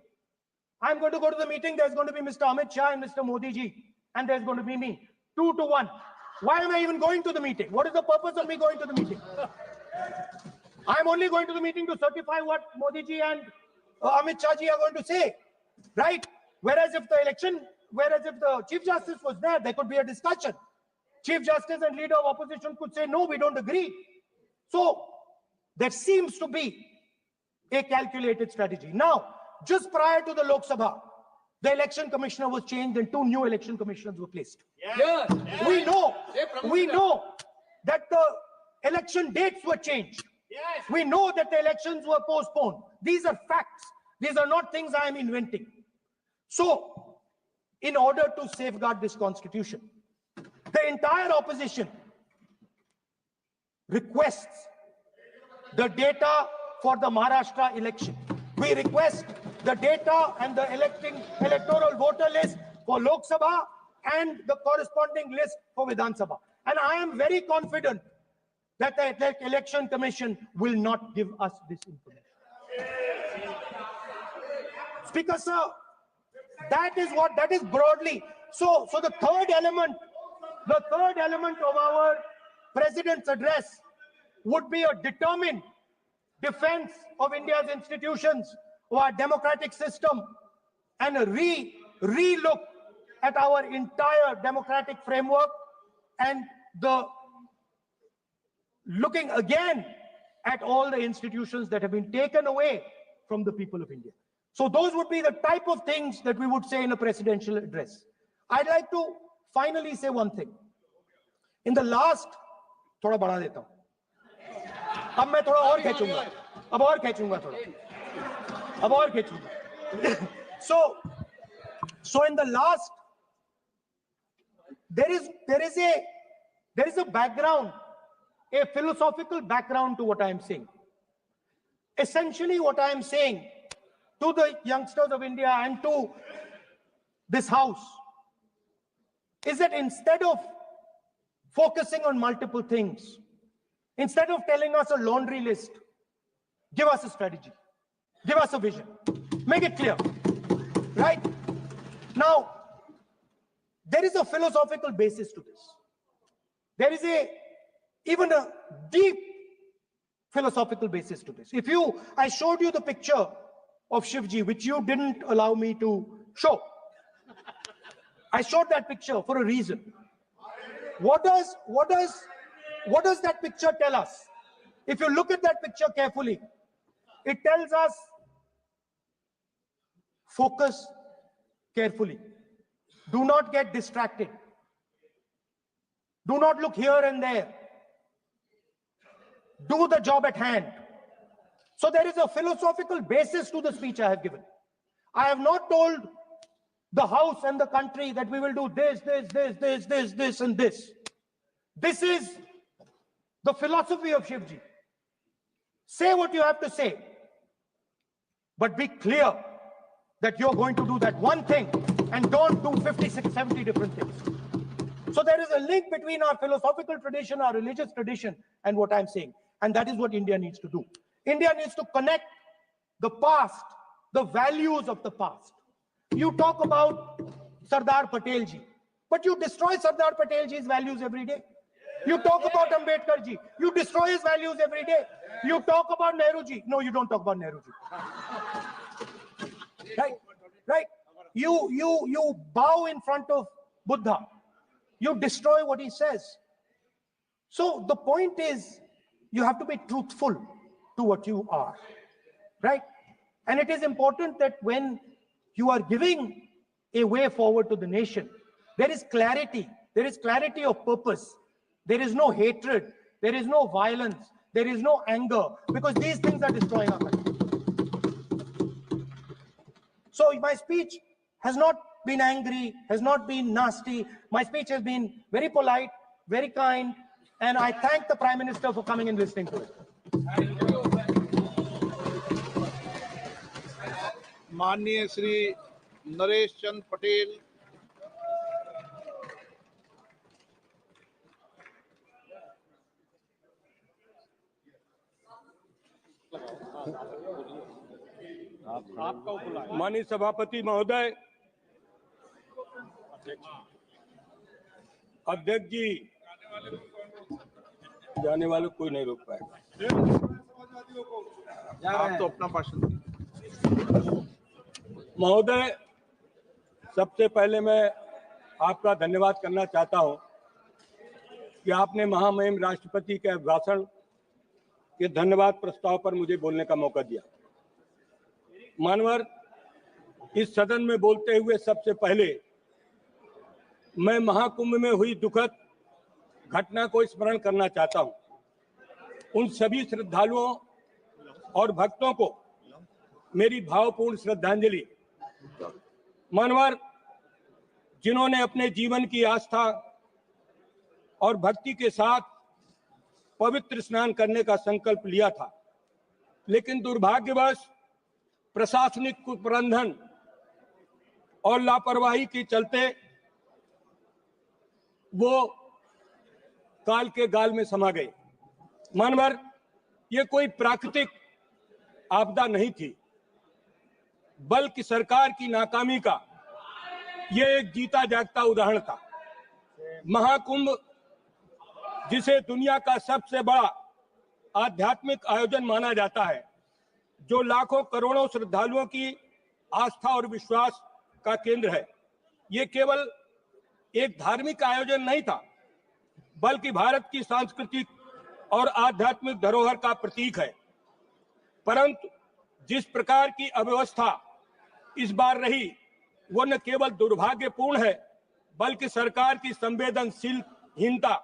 There's going to be Mr. Amit Shah and Mr. Modi ji, and there's going to be me. 2-1. Why am I even going to the meeting? What is the purpose of me going to the meeting? I'm only going to the meeting to certify what Modi ji and Amit Shah ji are going to say, right? Whereas if the Chief Justice was there could be a discussion. Chief Justice and Leader of Opposition could say, no, we don't agree. So there seems to be a calculated strategy. Now, just prior to the Lok Sabha, the election commissioner was changed and 2 new election commissioners were placed. Yes. We know that the election dates were changed. Yes. We know that the elections were postponed. These are facts. These are not things I am inventing. So, in order to safeguard this constitution, the entire opposition requests the data for the Maharashtra election. We request the data and the electoral voter list for Lok Sabha and the corresponding list for Vidhan Sabha. And I am very confident that the Election Commission will not give us this information. Speaker sir, that is broadly. So the third element of our President's address would be a determined defense of India's institutions, of our democratic system, and a re-look at our entire democratic framework, and the looking again at all the institutions that have been taken away from the people of India. So those would be the type of things that we would say in a presidential address. I'd like to finally say one thing. In the last, थोड़ा बढ़ा देता हूं, अब मैं थोड़ा और खींचूंगा, अब और खींचूंगा थोड़ा, अब और खींचूंगा. So in the last, there is a background, a philosophical background to what I am saying. Essentially, what I am saying to the youngsters of India and to this house is that instead of focusing on multiple things, instead of telling us a laundry list, give us a strategy, give us a vision, make it clear, right? Now, there is a philosophical basis to this. There is even a deep philosophical basis to this. I showed you the picture of Shivji, which you didn't allow me to show. I showed that picture for a reason. What does that picture tell us? If you look at that picture carefully, it tells us focus carefully. Do not get distracted. Do not look here and there. Do the job at hand. So there is a philosophical basis to the speech I have given. I have not told the House and the country that we will do this, and this. This is the philosophy of Shivji. Say what you have to say, but be clear that you're going to do that one thing and don't do 56, 70 different things. So there is a link between our philosophical tradition, our religious tradition, and what I'm saying. And that is what India needs to do. India needs to connect the past, the values of the past. You talk about Sardar Patel ji, but you destroy Sardar Patel ji's values every day. You talk about Ambedkar ji, you destroy his values every day. You talk about Nehru ji. No, you don't talk about Nehru ji. Right? You bow in front of Buddha. You destroy what he says. So the point is, you have to be truthful to what you are, right? And it is important that when you are giving a way forward to the nation, there is clarity of purpose. There is no hatred, there is no violence, there is no anger, because these things are destroying our country. So my speech has not been angry, has not been nasty. My speech has been very polite, very kind, and I thank the Prime Minister for coming and listening to it. माननीय श्री नरेश चंद पटेल, माननीय सभापति महोदय, अध्यक्ष जी, जाने वाले कोई नहीं रोक पाएगा। आप तो अपना भाषण दीजिए। महोदय, सबसे पहले मैं आपका धन्यवाद करना चाहता हूं कि आपने महामहिम राष्ट्रपति के भाषण के धन्यवाद प्रस्ताव पर मुझे बोलने का मौका दिया। मानवर, इस सदन में बोलते हुए सबसे पहले मैं महाकुंभ में हुई दुखद घटना को स्मरण करना चाहता हूं। उन सभी श्रद्धालुओं और भक्तों को मेरी भावपूर्ण श्रद्धांजलि। मानवर, जिन्होंने अपने जीवन की आस्था और भक्ति के साथ पवित्र स्नान करने का संकल्प लिया था, लेकिन दुर्भाग्यवश प्रशासनिक कुप्रबंधन और लापरवाही के चलते वो काल के गाल में समा गए। मानवर ये कोई प्राकृतिक आपदा नहीं थी, बल्कि सरकार की नाकामी का ये एक जीता जागता उदाहरण था। महाकुंभ, जिसे दुनिया का सबसे बड़ा आध्यात्मिक आयोजन माना जाता है, जो लाखों करोड़ों श्रद्धालुओं की आस्था और विश्वास का केंद्र है, ये केवल एक धार्मिक आयोजन नहीं था, बल्कि भारत की सांस्कृतिक और आध्यात्मिक धरोहर का प्रतीक है। परंतु जिस प्रकार की अव्यवस्था इस बार रही, वो न केवल दुर्भाग्यपूर्ण है, बल्कि सरकार की संवेदनशीलहीनता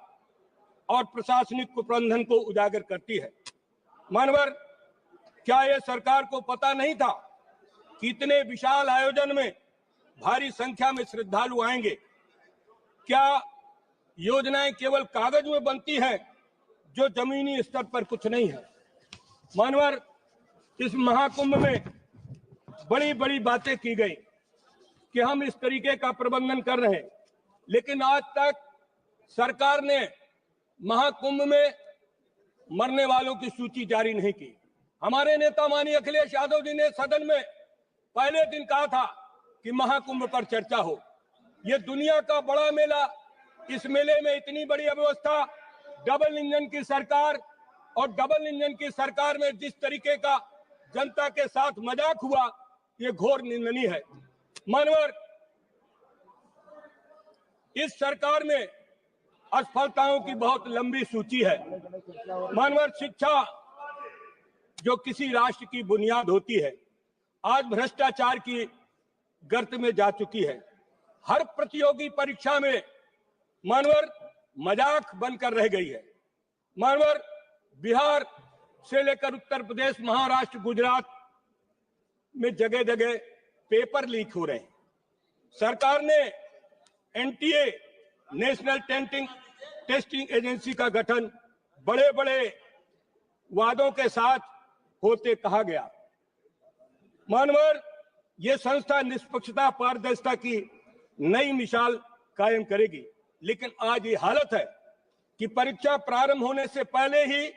और प्रशासनिक कुप्रबंधन को उजागर करती है। मानवर, क्या यह सरकार को पता नहीं था कि इतने विशाल आयोजन में भारी संख्या में श्रद्धालु आएंगे? क्या योजनाएं केवल कागज में बनती हैं, जो जमीनी स्तर पर कुछ नहीं है? मानवर, इस महाकुंभ में बड़ी बड़ी बातें की गई कि हम इस तरीके का प्रबंधन कर रहे हैं, लेकिन आज तक सरकार ने महाकुंभ में मरने वालों की सूची जारी नहीं की। हमारे नेता माननीय अखिलेश यादव जी ने सदन में पहले दिन कहा था कि महाकुंभ पर चर्चा हो। ये दुनिया का बड़ा मेला, इस मेले में इतनी बड़ी अव्यवस्था, डबल इंजन की सरकार, और डबल इंजन की सरकार में जिस तरीके का जनता के साथ मजाक हुआ, ये घोर निंदनीय है। मानवर, इस सरकार में असफलताओं की बहुत लंबी सूची है। मानवर, शिक्षा जो किसी राष्ट्र की बुनियाद होती है, आज भ्रष्टाचार की गर्त में जा चुकी है। हर प्रतियोगी परीक्षा में मानवर मजाक बनकर रह गई है। मानवर, बिहार से लेकर उत्तर प्रदेश, महाराष्ट्र, गुजरात में जगह जगह पेपर लीक हो रहे हैं। सरकार ने एनटीए, नेशनल टेस्टिंग एजेंसी का गठन बड़े बड़े वादों के साथ होते कहा गया। मानवर, यह संस्था निष्पक्षता, पारदर्शिता की नई मिसाल कायम करेगी, लेकिन आज ये हालत है कि परीक्षा प्रारंभ होने से पहले ही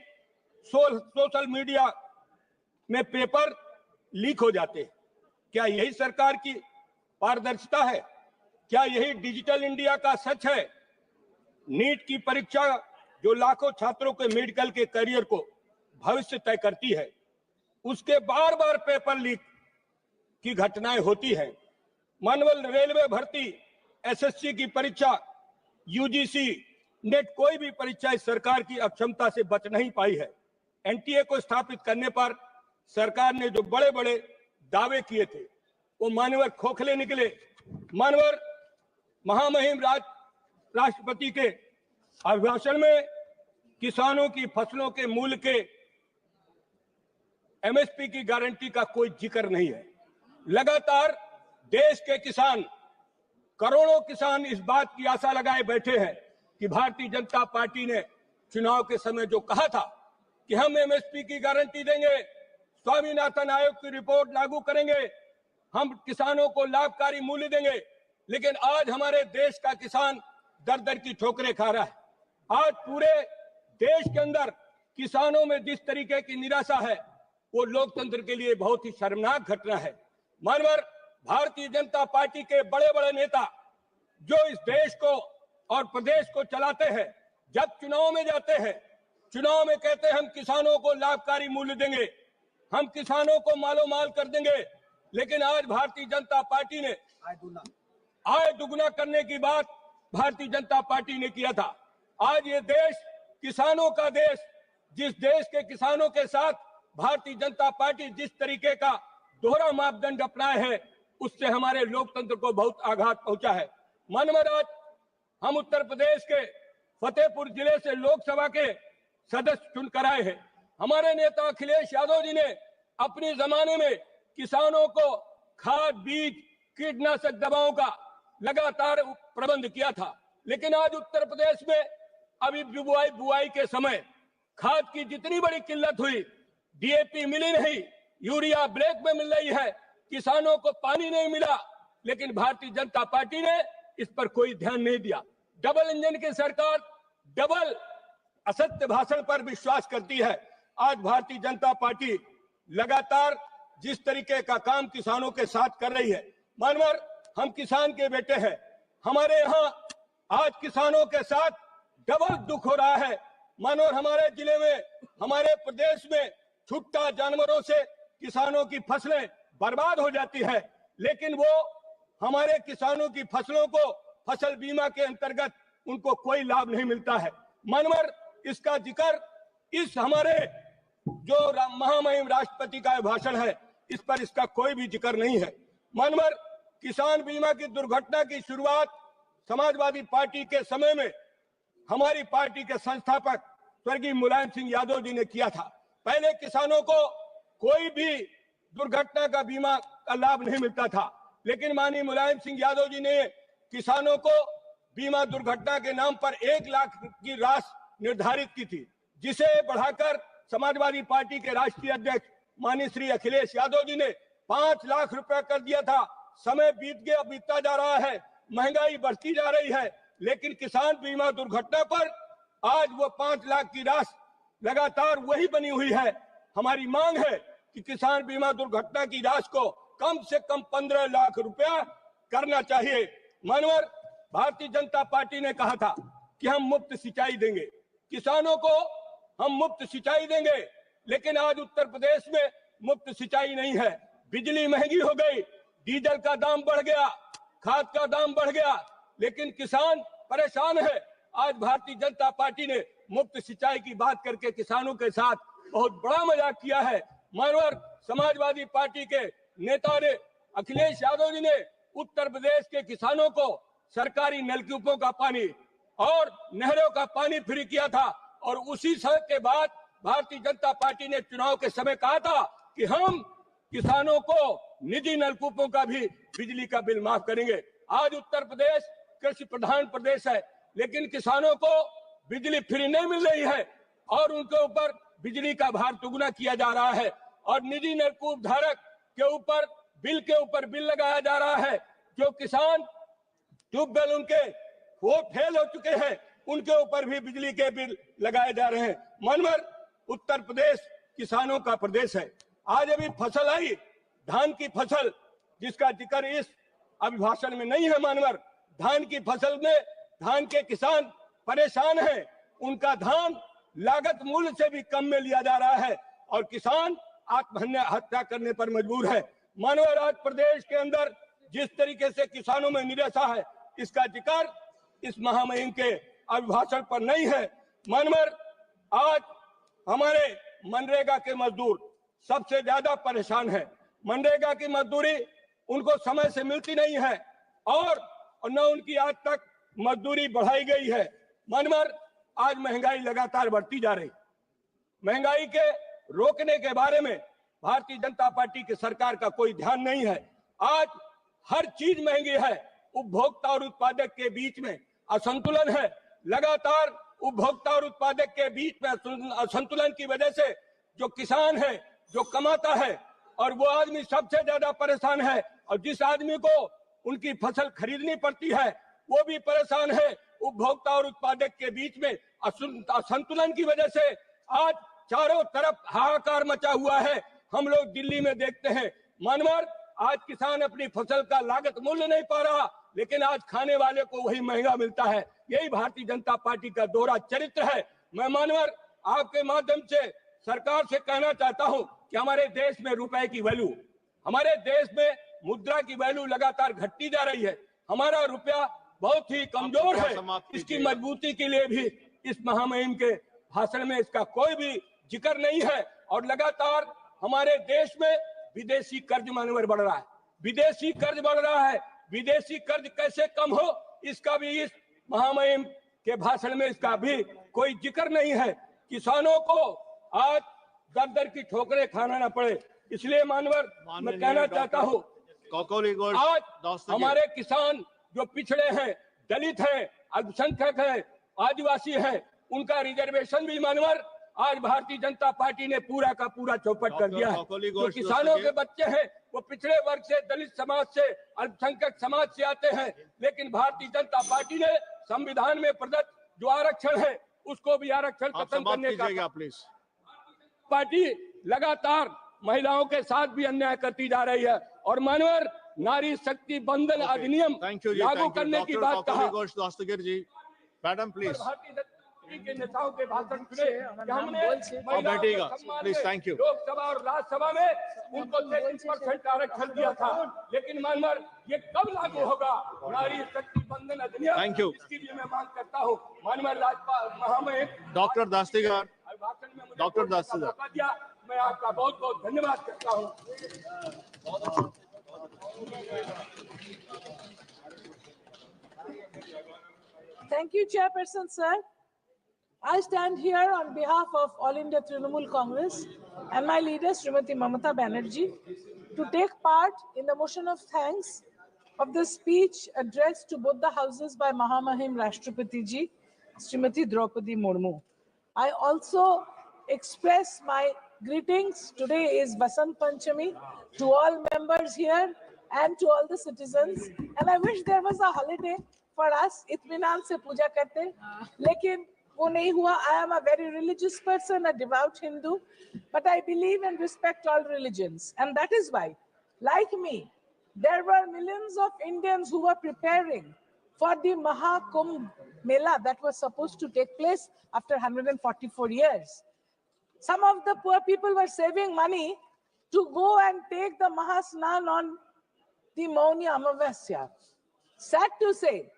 सोशल मीडिया में पेपर लीक हो जाते हैं। क्या यही सरकार की पारदर्शिता है? क्या यही डिजिटल इंडिया का सच है? नीट की परीक्षा जो लाखों छात्रों के मेडिकल के करियर को भविष्य तय करती है, उसके बार बार पेपर लीक की घटनाएं होती हैं। मानवल, रेलवे भर्ती, एसएससी की परीक्षा, यूजीसी, नेट, कोई भी परीक्षा इस सरकार की अक्षमता से बच नहीं पाई है। एनटीए को स्थापित करने पर सरकार ने जो बड़े बड़े दावे किए थे, वो मानवर खोखले निकले। मानवर, महामहिम राष्ट्रपति के अभिभाषण में किसानों की फसलों के मूल्य के एमएसपी की गारंटी का कोई जिक्र नहीं है। लगातार देश के किसान, करोड़ों किसान इस बात की आशा लगाए बैठे हैं कि भारतीय जनता पार्टी ने चुनाव के समय जो कहा था कि हम एमएसपी की गारंटी देंगे, स्वामीनाथन आयोग की रिपोर्ट लागू करेंगे, हम किसानों को लाभकारी मूल्य देंगे, लेकिन आज हमारे देश का किसान दर दर की ठोकरें खा रहा है। आज पूरे देश के अंदर किसानों में जिस तरीके की निराशा है, वो लोकतंत्र के लिए बहुत ही शर्मनाक घटना है। मानवर, भारतीय जनता पार्टी के बड़े बड़े नेता जो इस देश को और प्रदेश को चलाते हैं, जब चुनाव में जाते हैं, चुनाव में कहते हैं हम किसानों को लाभकारी मूल्य देंगे, हम किसानों को मालो माल कर देंगे, लेकिन आज भारतीय जनता पार्टी ने आय दुगना करने की बात भारतीय जनता पार्टी ने किया था। आज ये देश किसानों का देश, जिस देश के किसानों के साथ भारतीय जनता पार्टी जिस तरीके का दोहरा मापदंड अपनाए है, उससे हमारे लोकतंत्र को बहुत आघात पहुंचा है। मानवर, आज हम उत्तर प्रदेश के फतेहपुर जिले से लोकसभा के सदस्य चुनकर आए हैं। हमारे नेता अखिलेश यादव जी ने अपने जमाने में किसानों को खाद, बीज, कीटनाशक दवाओं का लगातार प्रबंध किया था, लेकिन आज उत्तर प्रदेश में अभी बुआई के समय खाद की जितनी बड़ी किल्लत हुई, डीएपी मिली नहीं, यूरिया ब्लैक में मिल रही है, किसानों को पानी नहीं मिला, लेकिन भारतीय जनता पार्टी ने इस पर कोई ध्यान नहीं दिया। डबल इंजन की सरकार, डबल असत्य भाषण पर विश्वास करती है। आज भारतीय जनता पार्टी लगातार जिस तरीके का काम किसानों के साथ कर रही है, मानवर हम किसान के बेटे हैं, हमारे यहाँ आज किसानों के साथ डबल दुख हो रहा है। मानवर हमारे जिले में, हमारे प्रदेश में छुट्टा जानवरों से किसानों की फसलें बर्बाद हो जाती है, लेकिन वो हमारे किसानों की फसलों को फसल बीमा के अंतर्गत उनको कोई लाभ नहीं मिलता है। मानवर इसका जिक्र इस हमारे जो महामहिम राष्ट्रपति का भाषण है, इस पर इसका कोई भी जिक्र नहीं है। मानवर किसान बीमा की दुर्घटना की शुरुआत समाजवादी पार्टी के समय में हमारी पार्टी के संस्थापक स्वर्गीय मुलायम सिंह यादव जी ने किया था। पहले किसानों को कोई भी दुर्घटना का बीमा का लाभ नहीं मिलता था, लेकिन माननीय मुलायम सिंह यादव जी ने किसानों को बीमा दुर्घटना के नाम पर 1 लाख की राशि निर्धारित की थी, जिसे बढ़ाकर समाजवादी पार्टी के राष्ट्रीय अध्यक्ष माननीय श्री अखिलेश यादव जी ने 5 लाख रुपया कर दिया था। समय बीतता जा रहा है, महंगाई बढ़ती जा रही है, लेकिन किसान बीमा दुर्घटना पर आज वो 5 लाख की राशि लगातार वही बनी हुई है। हमारी मांग है कि किसान बीमा दुर्घटना की राशि को कम से कम 15 लाख रुपया करना चाहिए। मानवर भारतीय जनता पार्टी ने कहा था कि हम मुफ्त सिंचाई देंगे, किसानों को हम मुफ्त सिंचाई देंगे, लेकिन आज उत्तर प्रदेश में मुफ्त सिंचाई नहीं है। बिजली महंगी हो गई, डीजल का दाम बढ़ गया, खाद का दाम बढ़ गया, लेकिन किसान परेशान है। आज भारतीय जनता पार्टी ने मुफ्त सिंचाई की बात करके किसानों के साथ बहुत बड़ा मजाक किया है। मानवर समाजवादी पार्टी के नेता ने अखिलेश यादव जी ने उत्तर प्रदेश के किसानों को सरकारी नलकूपों का पानी और नहरों का पानी फ्री किया था, और उसी के बाद भारतीय जनता पार्टी ने चुनाव के समय कहा था कि हम किसानों को निजी नलकूपों का भी बिजली का बिल माफ करेंगे। आज उत्तर प्रदेश कृषि प्रधान प्रदेश है, लेकिन किसानों को बिजली फ्री नहीं मिल रही है और उनके ऊपर बिजली का भार दुगुना किया जा रहा है, और निजी नलकूप धारक के ऊपर बिल लगाया जा रहा है। जो किसान ट्यूबवेल उनके वो फेल हो चुके हैं, उनके ऊपर भी बिजली के बिल लगाए जा रहे हैं। मानवर उत्तर प्रदेश किसानों का प्रदेश है। आज अभी फसल आई, धान की फसल, जिसका जिक्र इस अभिभाषण में नहीं है। मानवर धान की फसल में धान के किसान परेशान हैं, उनका धान लागत मूल्य से भी कम में लिया जा रहा है और किसान आत्महत्या करने पर मजबूर है। मानवर आज प्रदेश के अंदर जिस तरीके से किसानों में निराशा है, इसका जिक्र इस महामहिम के अभिभाषण पर नहीं है। मानवर आज हमारे मनरेगा के मजदूर सबसे ज्यादा परेशान है। मनरेगा की मजदूरी उनको समय से मिलती नहीं है और न उनकी आज तक मजदूरी बढ़ाई गई है। मानवर आज महंगाई लगातार बढ़ती जा रही, महंगाई के रोकने के बारे में भारतीय जनता पार्टी की सरकार का कोई ध्यान नहीं है। आज हर चीज महंगी है, उपभोक्ता और उत्पादक के बीच में असंतुलन है। लगातार उपभोक्ता और उत्पादक के बीच में असंतुलन की वजह से जो किसान है, जो कमाता है, और वो आदमी सबसे ज्यादा परेशान है, और जिस आदमी को उनकी फसल खरीदनी पड़ती है वो भी परेशान है। उपभोक्ता और उत्पादक के बीच में असंतुलन की वजह से आज चारों तरफ हाहाकार मचा हुआ है। हम लोग दिल्ली में देखते हैं मानवर, आज किसान अपनी फसल का लागत मूल्य नहीं पा रहा, लेकिन आज खाने वाले को वही महंगा मिलता है। यही भारतीय जनता पार्टी का दोहरा चरित्र है। मैं मानवर आपके माध्यम से सरकार से कहना चाहता हूं कि हमारे देश में रुपए की वैल्यू, हमारे देश में मुद्रा की वैल्यू लगातार घटती जा रही है। हमारा रुपया बहुत ही कमजोर है। इसकी मजबूती के लिए भी इस महामहिम के भाषण में इसका कोई भी जिक्र नहीं है। और लगातार हमारे देश में विदेशी कर्ज मानवर बढ़ रहा है, विदेशी कर्ज बढ़ रहा है। विदेशी कर्ज कैसे कम हो, इसका भी इस महामहिम के भाषण में इसका भी कोई जिक्र नहीं है। किसानों को आज दर दर की ठोकरें खाना ना पड़े, इसलिए मानवर मैं कहना चाहता हूँ, आज हमारे किसान जो पिछड़े हैं, दलित हैं, अल्पसंख्यक हैं, आदिवासी हैं, उनका रिजर्वेशन भी मानवर आज भारतीय जनता पार्टी ने पूरा का पूरा चौपट कर दिया है। जो किसानों के बच्चे हैं वो पिछड़े वर्ग से, दलित समाज से, अल्पसंख्यक समाज से आते हैं, लेकिन भारतीय जनता पार्टी ने संविधान में प्रदत्त जो आरक्षण है उसको भी आरक्षण आप खत्म समाप्त करने का कीजिएगा प्लीज। पार्टी लगातार महिलाओं के साथ भी अन्याय करती जा रही है और मानवर नारी शक्ति बंधन अधिनियम थैंक यू जी, लागू थैंक यू। करने की डॉक्टर बात कहा। कौशल घोष दस्तगीर जी, madam please. Bharatiya Janata party के नेताओं के भाषण सुने कि हमने आप बैठिएगा प्लीज, थैंक यू। लोकसभा और राज्यसभा में उनको 33% आरक्षण दिया था, लेकिन मानवर ये कब लागू होगा? नारी शक्ति बंधन अधिनियम, Thank you. इसकी भी मैं मांग करता हूँ। मानवर राज्यपाल महामहिम डॉक्टर दस्तगीर, भाषण में मुझे डॉक्टर बोलने का दस्तगीर। मौका दिया, मैं आपका बहुत बहुत धन्यवाद करता हूँ। Thank you, Chairperson, sir. I stand here on behalf of All India Trinamool Congress and my leader, Srimati Mamata Banerjee, to take part in the motion of thanks of the speech addressed to both the houses by Mahamahim Rashtrapati Ji, Srimati Draupadi Murmu. I also express my greetings. Today is Vasant Panchami to all members here and to all the citizens. And I wish there was a holiday for us. Itminan se puja karte. Lekin wo nahi hua. I am a very religious person, a devout Hindu, but I believe and respect all religions. And that is why, like me, there were millions of Indians who were preparing for the Mahakumbh Mela that was supposed to take place after 144 years. Some of the poor people were saving money to go and take the Mahasnan on the Mauni Amavasya. Sad to say,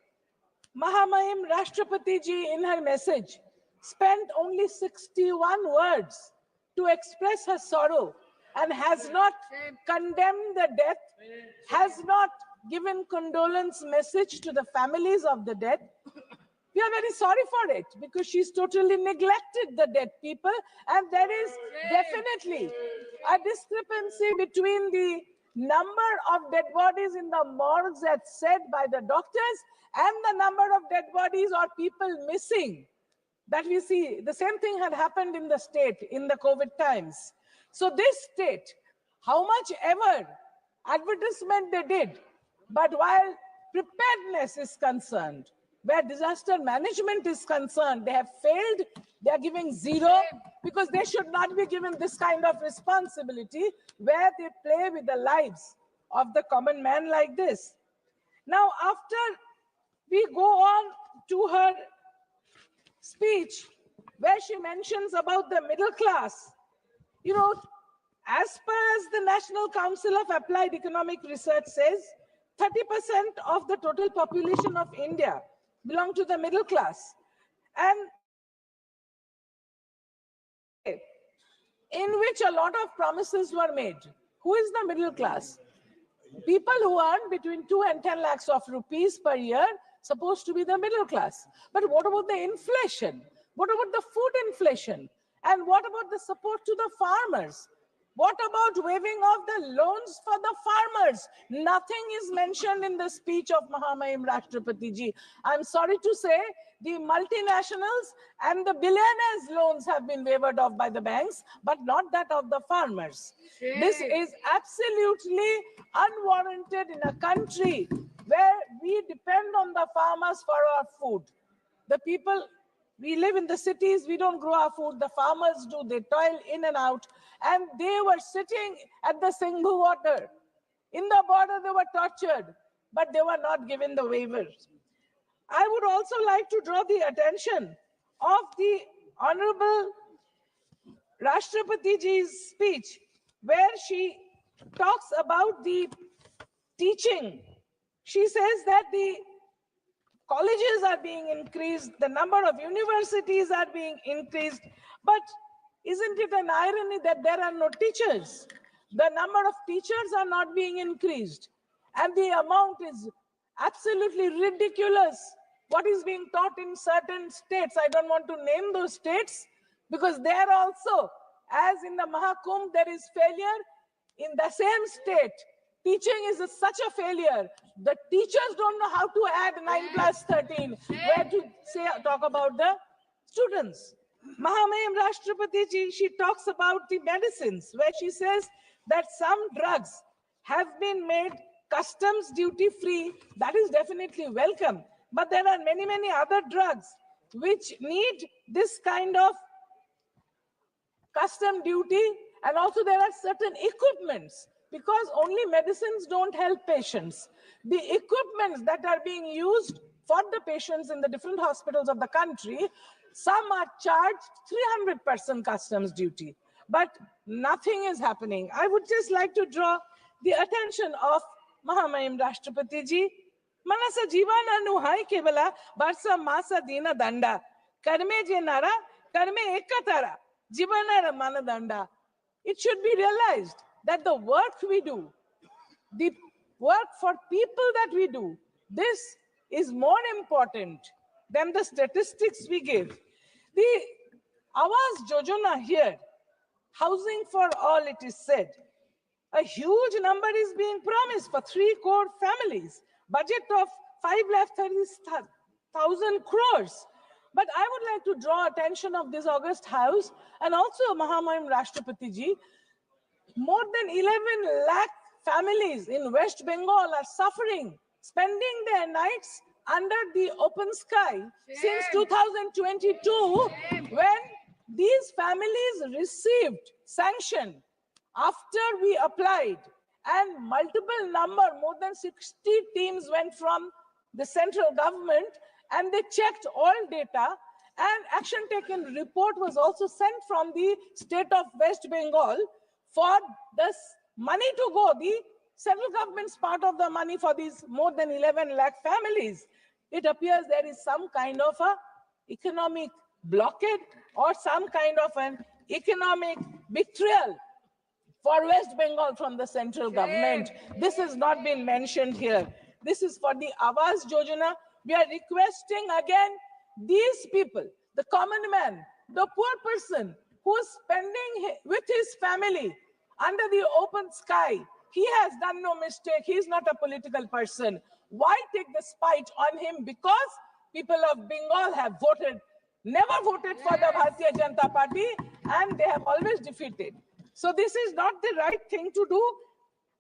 Mahamahim Rashtrapati Ji in her message spent only 61 words to express her sorrow and has not condemned the death, has not given condolence message to the families of the dead. We are very sorry for it because she's totally neglected the dead people, and there is definitely a discrepancy between the number of dead bodies in the morgues as said by the doctors and the number of dead bodies or people missing that we see. The same thing had happened in the state in the COVID times. So this state, how much ever advertisement they did, but while preparedness is concerned, where disaster management is concerned, they have failed. They are giving zero because they should not be given this kind of responsibility where they play with the lives of the common man like this. Now, after we go on to her speech, where she mentions about the middle class, you know, as per as the National Council of Applied Economic Research says, 30% of the total population of India belong to the middle class. And in which a lot of promises were made. Who is the middle class? People who earn between 2 and 10 lakhs of rupees per year, supposed to be the middle class. But what about the inflation? What about the food inflation? And what about the support to the farmers? What about waiving of the loans for the farmers? Nothing is mentioned in the speech of Mahamahim Rashtrapati Ji. I'm sorry to say, the multinationals and the billionaires' loans have been waived off by the banks, but not that of the farmers. This is absolutely unwarranted in a country where we depend on the farmers for our food. The people, we live in the cities, we don't grow our food, the farmers do, they toil in and out, and they were sitting at the Singhu water. In the border, they were tortured, but they were not given the waivers. I would also like to draw the attention of the Honorable Rashtrapati Ji's speech, where she talks about the teaching. She says that the colleges are being increased, the number of universities are being increased, but isn't it an irony that there are no teachers? The number of teachers are not being increased, and the amount is absolutely ridiculous. What is being taught in certain states, I don't want to name those states, because there also, as in the Mahakumbh, there is failure. In the same state, teaching is such a failure. The teachers don't know how to add 9 plus 13, where to talk about the students. Mahamahim Rashtrapati Ji, she talks about the medicines, where she says that some drugs have been made customs duty free. That is definitely welcome. But there are many, many other drugs which need this kind of custom duty, and also there are certain equipments, because only medicines don't help patients. The equipments that are being used for the patients in the different hospitals of the country, some are charged 300% customs duty, but nothing is happening. I would just like to draw the attention of Mahamahim Rashtrapati ji. Manasa jivana nuhai kebala barsa masa dina danda karme je nara karme ekatara jivana manadanda. It should be realized that the work we do, the work for people that we do, this is more important than the statistics we give. The Awas Jojana here, housing for all, it is said, a huge number is being promised for 3 crore families, budget of 5,30,000 crores. But I would like to draw attention of this August House and also Mahamahim Rashtrapati ji. More than 11 lakh families in West Bengal are suffering, spending their nights under the open sky since 2022, when these families received sanction after we applied, and multiple number, more than 60 teams went from the central government and they checked all data, and action taken report was also sent from the state of West Bengal for this money to go, the central government's part of the money for these more than 11 lakh families. It appears there is some kind of a economic blockade or some kind of an economic betrayal for West Bengal from the central government. This has not been mentioned here. This is for the Awas Yojana. We are requesting again these people, the common man, the poor person who is spending with his family under the open sky. He has done no mistake. He is not a political person. Why take the spite on him? Because people of Bengal have voted, never voted for the Bharatiya Janata Party, and they have always defeated. So this is not the right thing to do.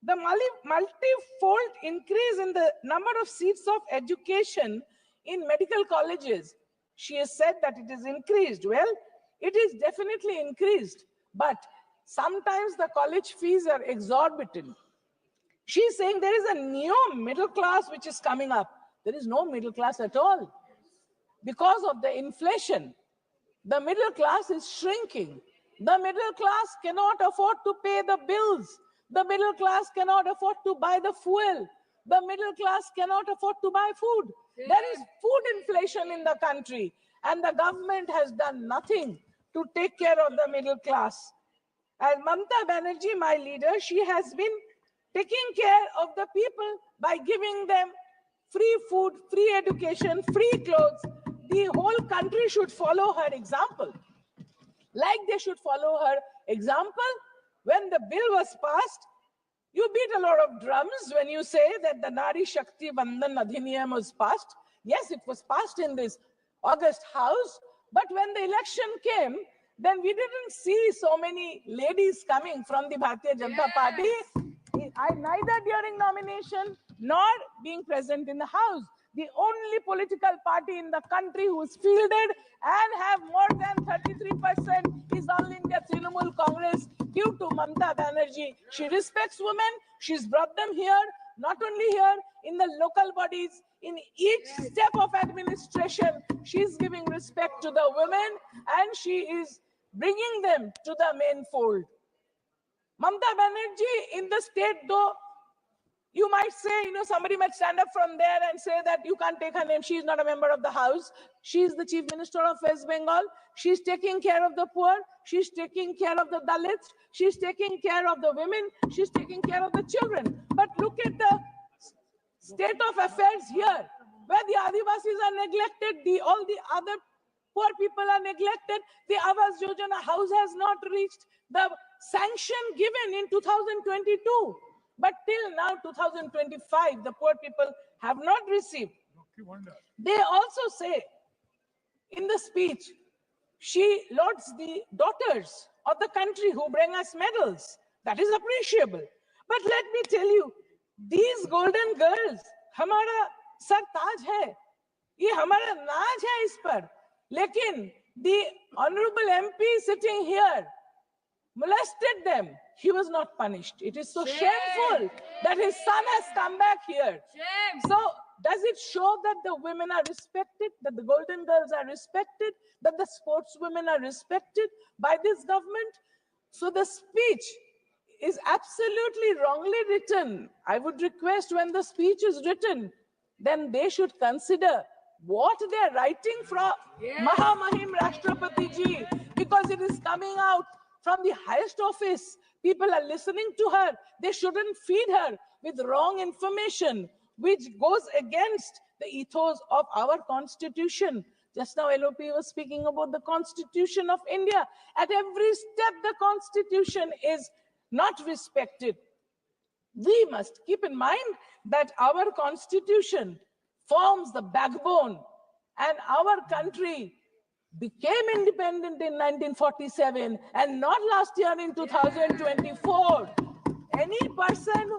The multi-fold increase in the number of seats of education in medical colleges. She has said that it is increased. Well, it is definitely increased, but sometimes the college fees are exorbitant. She's saying there is a new middle class which is coming up. There is no middle class at all. Because of the inflation, the middle class is shrinking. The middle class cannot afford to pay the bills. The middle class cannot afford to buy the fuel. The middle class cannot afford to buy food. There is food inflation in the country, and the government has done nothing to take care of the middle class. And Mamata Banerjee, my leader, she has been taking care of the people by giving them free food, free education, free clothes. The whole country should follow her example. Like they should follow her example. When the bill was passed, you beat a lot of drums when you say that the Nari Shakti Vandan Adhiniyam was passed. Yes, it was passed in this August House, but when the election came, then we didn't see so many ladies coming from the Bharatiya Janata Party, neither during nomination nor being present in the House. The only political party in the country who is fielded and have more than 33% is All India Trinamool Congress, due to Mamata Banerjee. She respects women. She's brought them here, not only here, in the local bodies, in each step of administration. She's giving respect to the women, and she is bringing them to the main fold. Mamata Banerjee in the state, though, you might say, somebody might stand up from there and say that you can't take her name. She is not a member of the House. She is the Chief Minister of West Bengal. She's taking care of the poor. She's taking care of the Dalits. She's taking care of the women. She's taking care of the children. But look at the state of affairs here, where the Adivasis are neglected, all the other poor people are neglected. The Awas Yojana House has not reached the sanction given in 2022. But till now, 2025, the poor people have not received. They also say in the speech, she lauds the daughters of the country who bring us medals. That is appreciable. But let me tell you, these golden girls, हमारा sir ताज है, ये हमारा नाज है इस पर. Lekin the honorable MP sitting here molested them. He was not punished. It is so shameful that his son has come back here. So does it show that the women are respected, that the golden girls are respected, that the sportswomen are respected by this government? So the speech is absolutely wrongly written. I would request when the speech is written, then they should consider what they are writing from Mahamahim Rashtrapati ji, because it is coming out from the highest office. People are listening to her. They shouldn't feed her with wrong information, which goes against the ethos of our constitution. Just now, LOP was speaking about the Constitution of India. At every step, the Constitution is not respected. We must keep in mind that our Constitution forms the backbone, and our country became independent in 1947 and not last year in 2024. Any person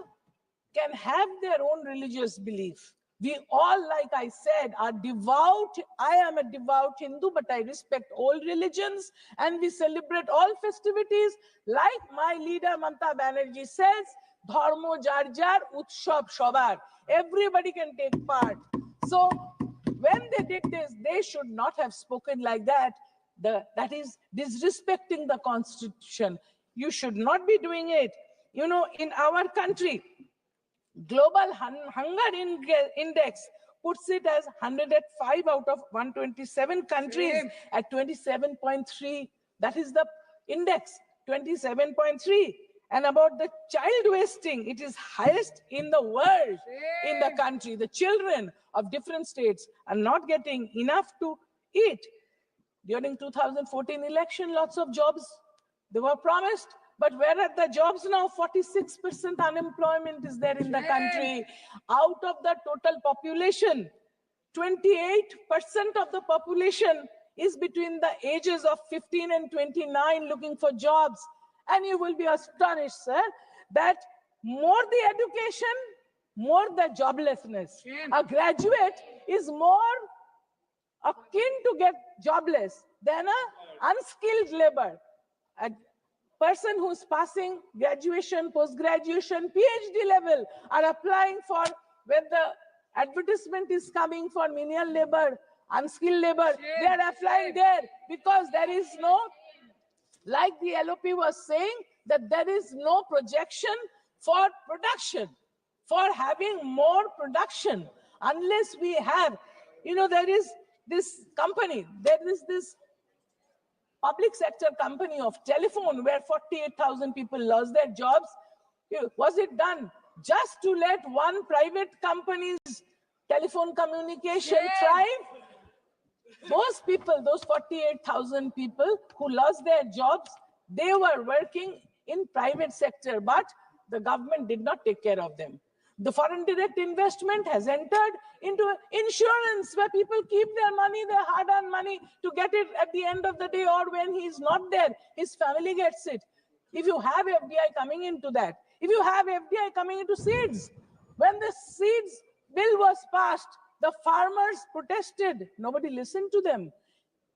can have their own religious belief. We all, like I said, are devout. I am a devout Hindu, but I respect all religions, and we celebrate all festivities. Like my leader Mamata Banerjee says, Dharmo jar jar, utshab shobar. Everybody can take part. So when they did this, they should not have spoken like that. That is disrespecting the Constitution. You should not be doing it. You know, in our country, Global Hunger Index puts it as 105 out of 127 countries at 27.3. That is the index, 27.3. And about the child wasting, it is highest in the world, in the country. The children of different states are not getting enough to eat. During 2014 election, lots of jobs, they were promised. But where are the jobs now? 46% unemployment is there in the country. Out of the total population, 28% of the population is between the ages of 15 and 29 looking for jobs. And you will be astonished, sir, that more the education, more the joblessness. A graduate is more akin to get jobless than an unskilled labor. A person who's passing graduation, post-graduation, PhD level are applying for, when the advertisement is coming for menial labor, unskilled labor, they are applying there because there is no, like the LOP was saying, that there is no projection for production, for having more production, unless we have, you know, there is this company, there is this public sector company of telephone where 48,000 people lost their jobs. Was it done just to let one private company's telephone communication thrive? Those people, those 48,000 people who lost their jobs, they were working in private sector, but the government did not take care of them. The foreign direct investment has entered into insurance where people keep their money, their hard-earned money, to get it at the end of the day, or when he's not there, his family gets it. If you have FDI coming into that, if you have FDI coming into seeds, when the seeds bill was passed, the farmers protested. Nobody listened to them.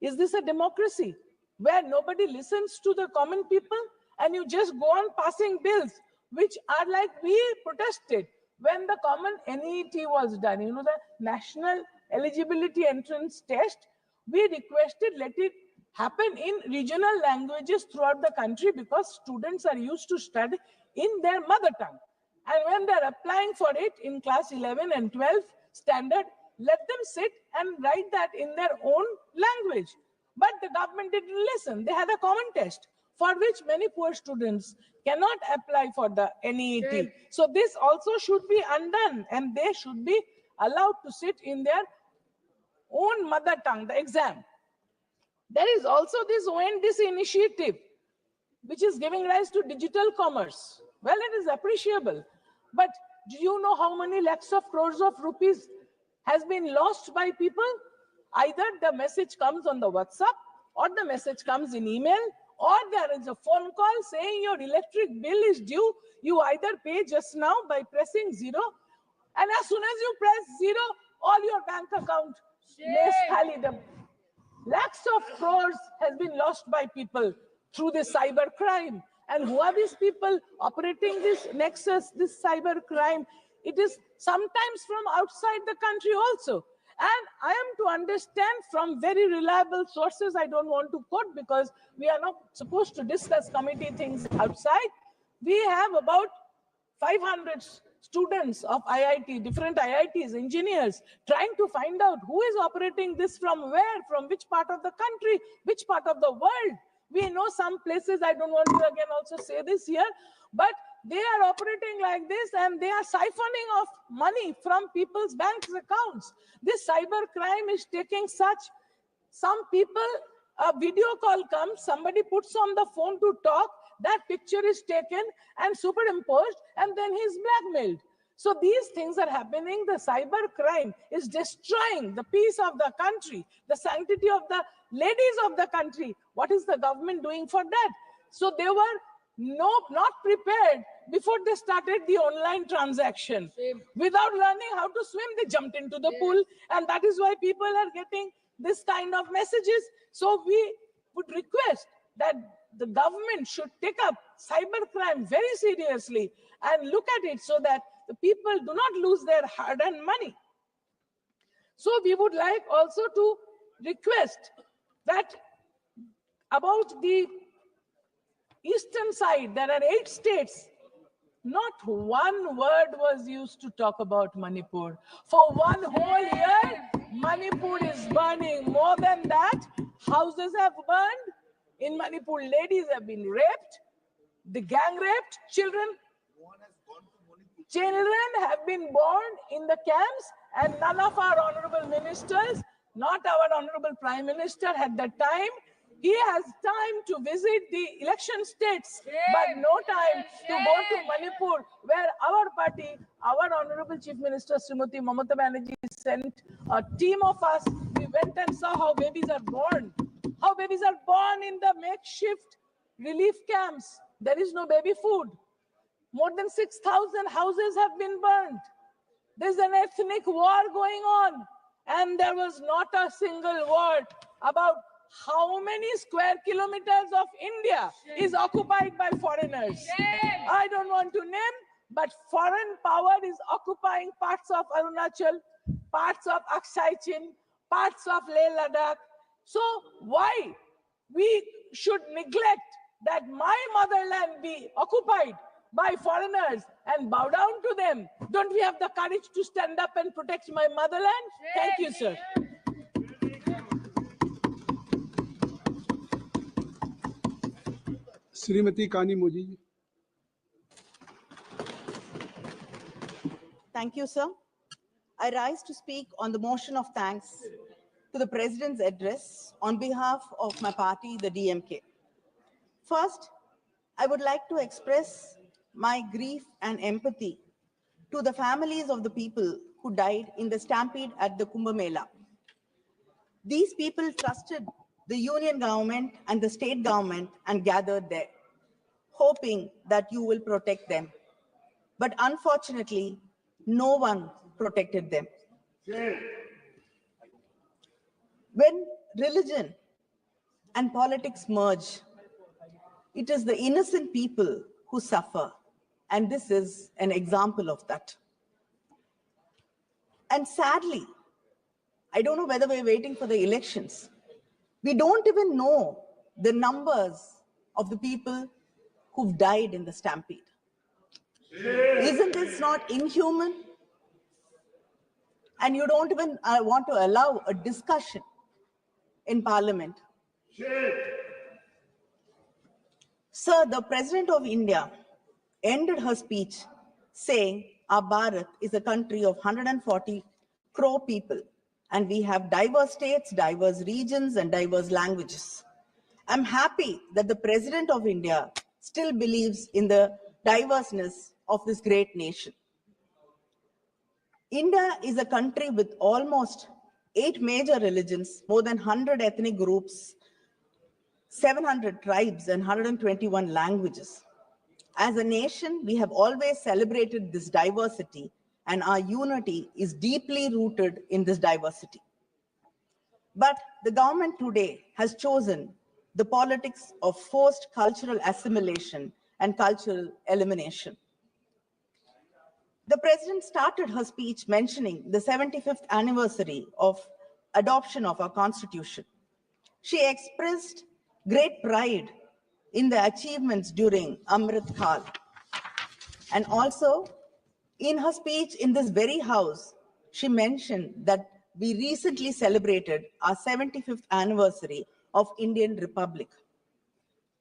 Is this a democracy where nobody listens to the common people and you just go on passing bills which are like we protested when the common NET was done, you know, the National Eligibility Entrance Test, we requested let it happen in regional languages throughout the country because students are used to study in their mother tongue. And when they're applying for it in class 11 and 12 standard, let them sit and write that in their own language. But the government didn't listen. They had a common test for which many poor students cannot apply for the NET. So this also should be undone and they should be allowed to sit in their own mother tongue, the exam. There is also this ONDC initiative, which is giving rise to digital commerce. Well, it is appreciable. But do you know how many lakhs of crores of rupees has been lost by people? Either the message comes on the WhatsApp or the message comes in email, or there is a phone call saying your electric bill is due. You either pay just now by pressing 0, and as soon as you press 0, all your bank account lays khali. Lakhs of crores has been lost by people through this cyber crime. And who are these people operating this nexus, this cyber crime? It is sometimes from outside the country also. And I am to understand from very reliable sources, I don't want to quote because we are not supposed to discuss committee things outside. We have about 500 students of IIT, different IITs, engineers, trying to find out who is operating this from where, from which part of the country, which part of the world. We know some places, I don't want to again also say this here, but they are operating like this and they are siphoning off money from people's bank accounts. This cyber crime is taking such, some people, a video call comes, somebody puts on the phone to talk, that picture is taken and superimposed, and then he's blackmailed. So these things are happening. The cyber crime is destroying the peace of the country, the sanctity of the ladies of the country. What is the government doing for that? So they were not prepared before they started the online transaction. Without learning how to swim, they jumped into the pool. And that is why people are getting this kind of messages. So we would request that the government should take up cybercrime very seriously and look at it so that the people do not lose their hard-earned money. So we would like also to request that about the eastern side, there are 8 states. Not one word was used to talk about Manipur. For one whole year, Manipur is burning. More than that, houses have burned. In Manipur, ladies have been raped, the gang raped, children have been born in the camps, and none of our honorable ministers, not our honorable prime minister had the time. He has time to visit the election states, but no time to go to Manipur, where our party, our honorable chief minister, Srimati Mamata Banerjee, sent a team of us. We went and saw how babies are born. How babies are born in the makeshift relief camps. There is no baby food. More than 6,000 houses have been burned. There's an ethnic war going on. And there was not a single word about how many square kilometers of India is occupied by foreigners. I don't want to name, but foreign power is occupying parts of Arunachal, parts of Aksai Chin, parts of Leh Ladakh. So why we should neglect that my motherland be occupied by foreigners and bow down to them? Don't we have the courage to stand up and protect my motherland? Thank you, sir. Shrimati कानी Modi ji. Thank you, sir. I rise to speak on the motion of thanks to the President's address on behalf of my party, the DMK. First, I would like to express my grief and empathy to the families of the people who died in the stampede at the Kumbh Mela. These people trusted the union government and the state government and gathered there, hoping that you will protect them. But unfortunately, no one protected them. When religion and politics merge, it is the innocent people who suffer, and this is an example of that. And sadly, I don't know whether we're waiting for the elections. We don't even know the numbers of the people who've died in the stampede. Isn't this not inhuman? And you don't even want to allow a discussion in Parliament. Sir, the President of India ended her speech saying our Bharat is a country of 140 crore people, and we have diverse states, diverse regions, and diverse languages. I'm happy that the President of India still believes in the diverseness of this great nation. India is a country with almost 8 major religions, more than 100 ethnic groups, 700 tribes, and 121 languages. As a nation, we have always celebrated this diversity, and our unity is deeply rooted in this diversity. But the government today has chosen the politics of forced cultural assimilation and cultural elimination. The president started her speech mentioning the 75th anniversary of adoption of our constitution. She expressed great pride in the achievements during Amrit Kal. And also, in her speech in this very house, she mentioned that we recently celebrated our 75th anniversary of Indian Republic.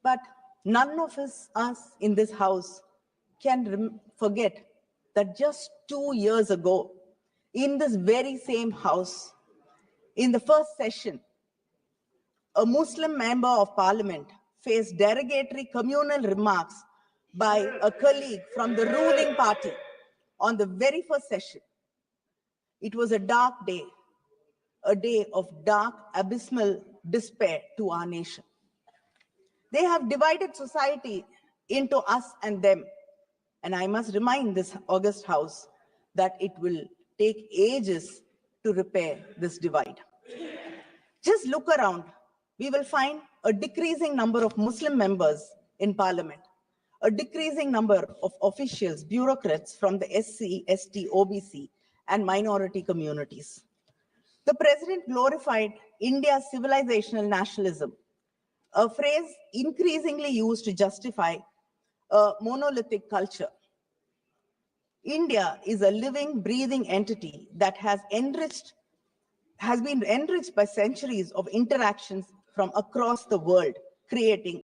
But none of us in this house can forget that just 2 years ago, in this very same house, in the first session, a Muslim member of parliament faced derogatory communal remarks by a colleague from the ruling party on the very first session. It was a dark day, a day of dark, abysmal despair to our nation. They have divided society into us and them. And I must remind this august house that it will take ages to repair this divide. Just look around. We will find a decreasing number of Muslim members in parliament, a decreasing number of officials, bureaucrats from the SC, ST, OBC, and minority communities. The president glorified India's civilizational nationalism, a phrase increasingly used to justify a monolithic culture. India is a living, breathing entity that has been enriched by centuries of interactions from across the world, creating